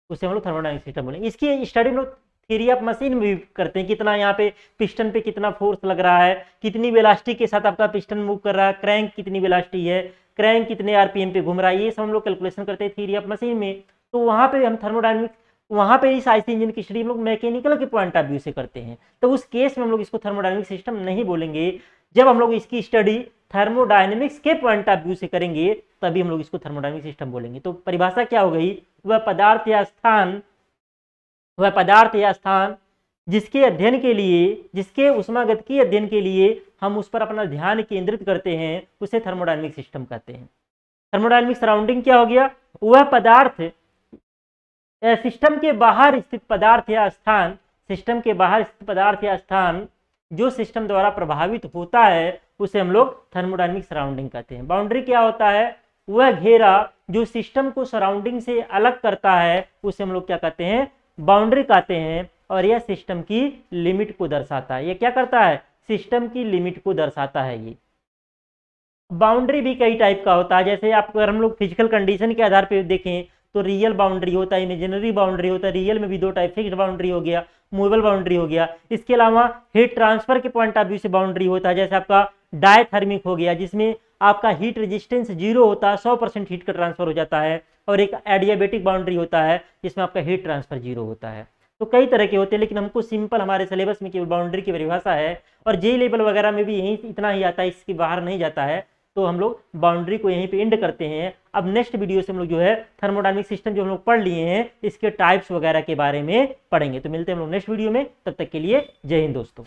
उसे हम लोग थर्मोडायनेमिक सिस्टम बोलेंगे। इसकी स्टडी हम लोग थ्योरी ऑफ मशीन में भी करते हैं, कितना यहाँ पे पिस्टन पे कितना फोर्स लग रहा है, कितनी वेलोसिटी के साथ आपका पिस्टन मूव कर रहा है, क्रैंक कितनी वेलोसिटी है, क्रैंक कितने आरपीएम पे घूम रहा है, ये सब हम लोग कैलकुलेशन करते हैं थ्योरी ऑफ मशीन में। तो वहाँ पे हम थर्मोडायनेमिक, वहाँ पे इस आईसी इंजन की स्टडी हम लोग मैकेनिकल के पॉइंट ऑफ व्यू से करते हैं। तो उस केस में हम लोग इसको थर्मोडायनेमिक सिस्टम नहीं बोलेंगे। जब हम लोग इसकी स्टडी थर्मोडायनेमिक्स के पॉइंट ऑफ व्यू से करेंगे तभी हम लोग इसको थर्मोडायनेमिक सिस्टम बोलेंगे। तो परिभाषा क्या हो गई, वह पदार्थ या स्थान, वह पदार्थ या स्थान जिसके अध्ययन के लिए, जिसके उष्मागतिकी अध्ययन के लिए हम उस पर अपना ध्यान केंद्रित करते हैं, उसे थर्मोडायनेमिक सिस्टम कहते हैं। थर्मोडायनेमिक सराउंडिंग क्या हो गया, वह पदार्थ सिस्टम के बाहर स्थित पदार्थ या स्थान, सिस्टम के बाहर स्थित पदार्थ या स्थान जो सिस्टम द्वारा प्रभावित होता है उसे हम लोग थर्मोडायनेमिक सराउंडिंग कहते हैं। बाउंड्री क्या होता है, वह घेरा जो सिस्टम को सराउंडिंग से अलग करता है उसे हम लोग क्या कहते हैं, बाउंड्री कहते हैं। और यह सिस्टम की लिमिट को दर्शाता है। ये क्या करता है, सिस्टम की लिमिट को दर्शाता है। ये बाउंड्री भी कई टाइप का होता है, जैसे आप अगर हम लोग फिजिकल कंडीशन के आधार पर देखें तो रियल बाउंड्री होता है, इमेजिनरी बाउंड्री होता है। रियल में भी दो टाइप, फिक्स्ड बाउंड्री हो गया, मूवेबल बाउंड्री हो गया। इसके अलावा हीट ट्रांसफर के पॉइंट ऑफ व्यू से बाउंड्री होता है, जैसे आपका डायथर्मिक हो गया, जिसमें आपका हीट रेजिस्टेंस 0 होता है, 100% हीट का ट्रांसफर हो जाता है। और एक एडियाबेटिक बाउंड्री होता है जिसमें आपका हीट ट्रांसफर 0 होता है। तो कई तरह के होते हैं, लेकिन हमको सिंपल हमारे सिलेबस में केवल बाउंड्री की परिभाषा है, और जे लेवल वगैरह में भी यही इतना ही आता है, इसके बाहर नहीं जाता है। तो हम लोग बाउंड्री को यहीं पे एंड करते हैं। अब नेक्स्ट वीडियो से हम लोग जो है थर्मोडायनेमिक सिस्टम जो हम लोग पढ़ लिए हैं इसके टाइप्स वगैरह के बारे में पढ़ेंगे। तो मिलते हैं हम लोग नेक्स्ट वीडियो में, तब तक के लिए जय हिंद दोस्तों।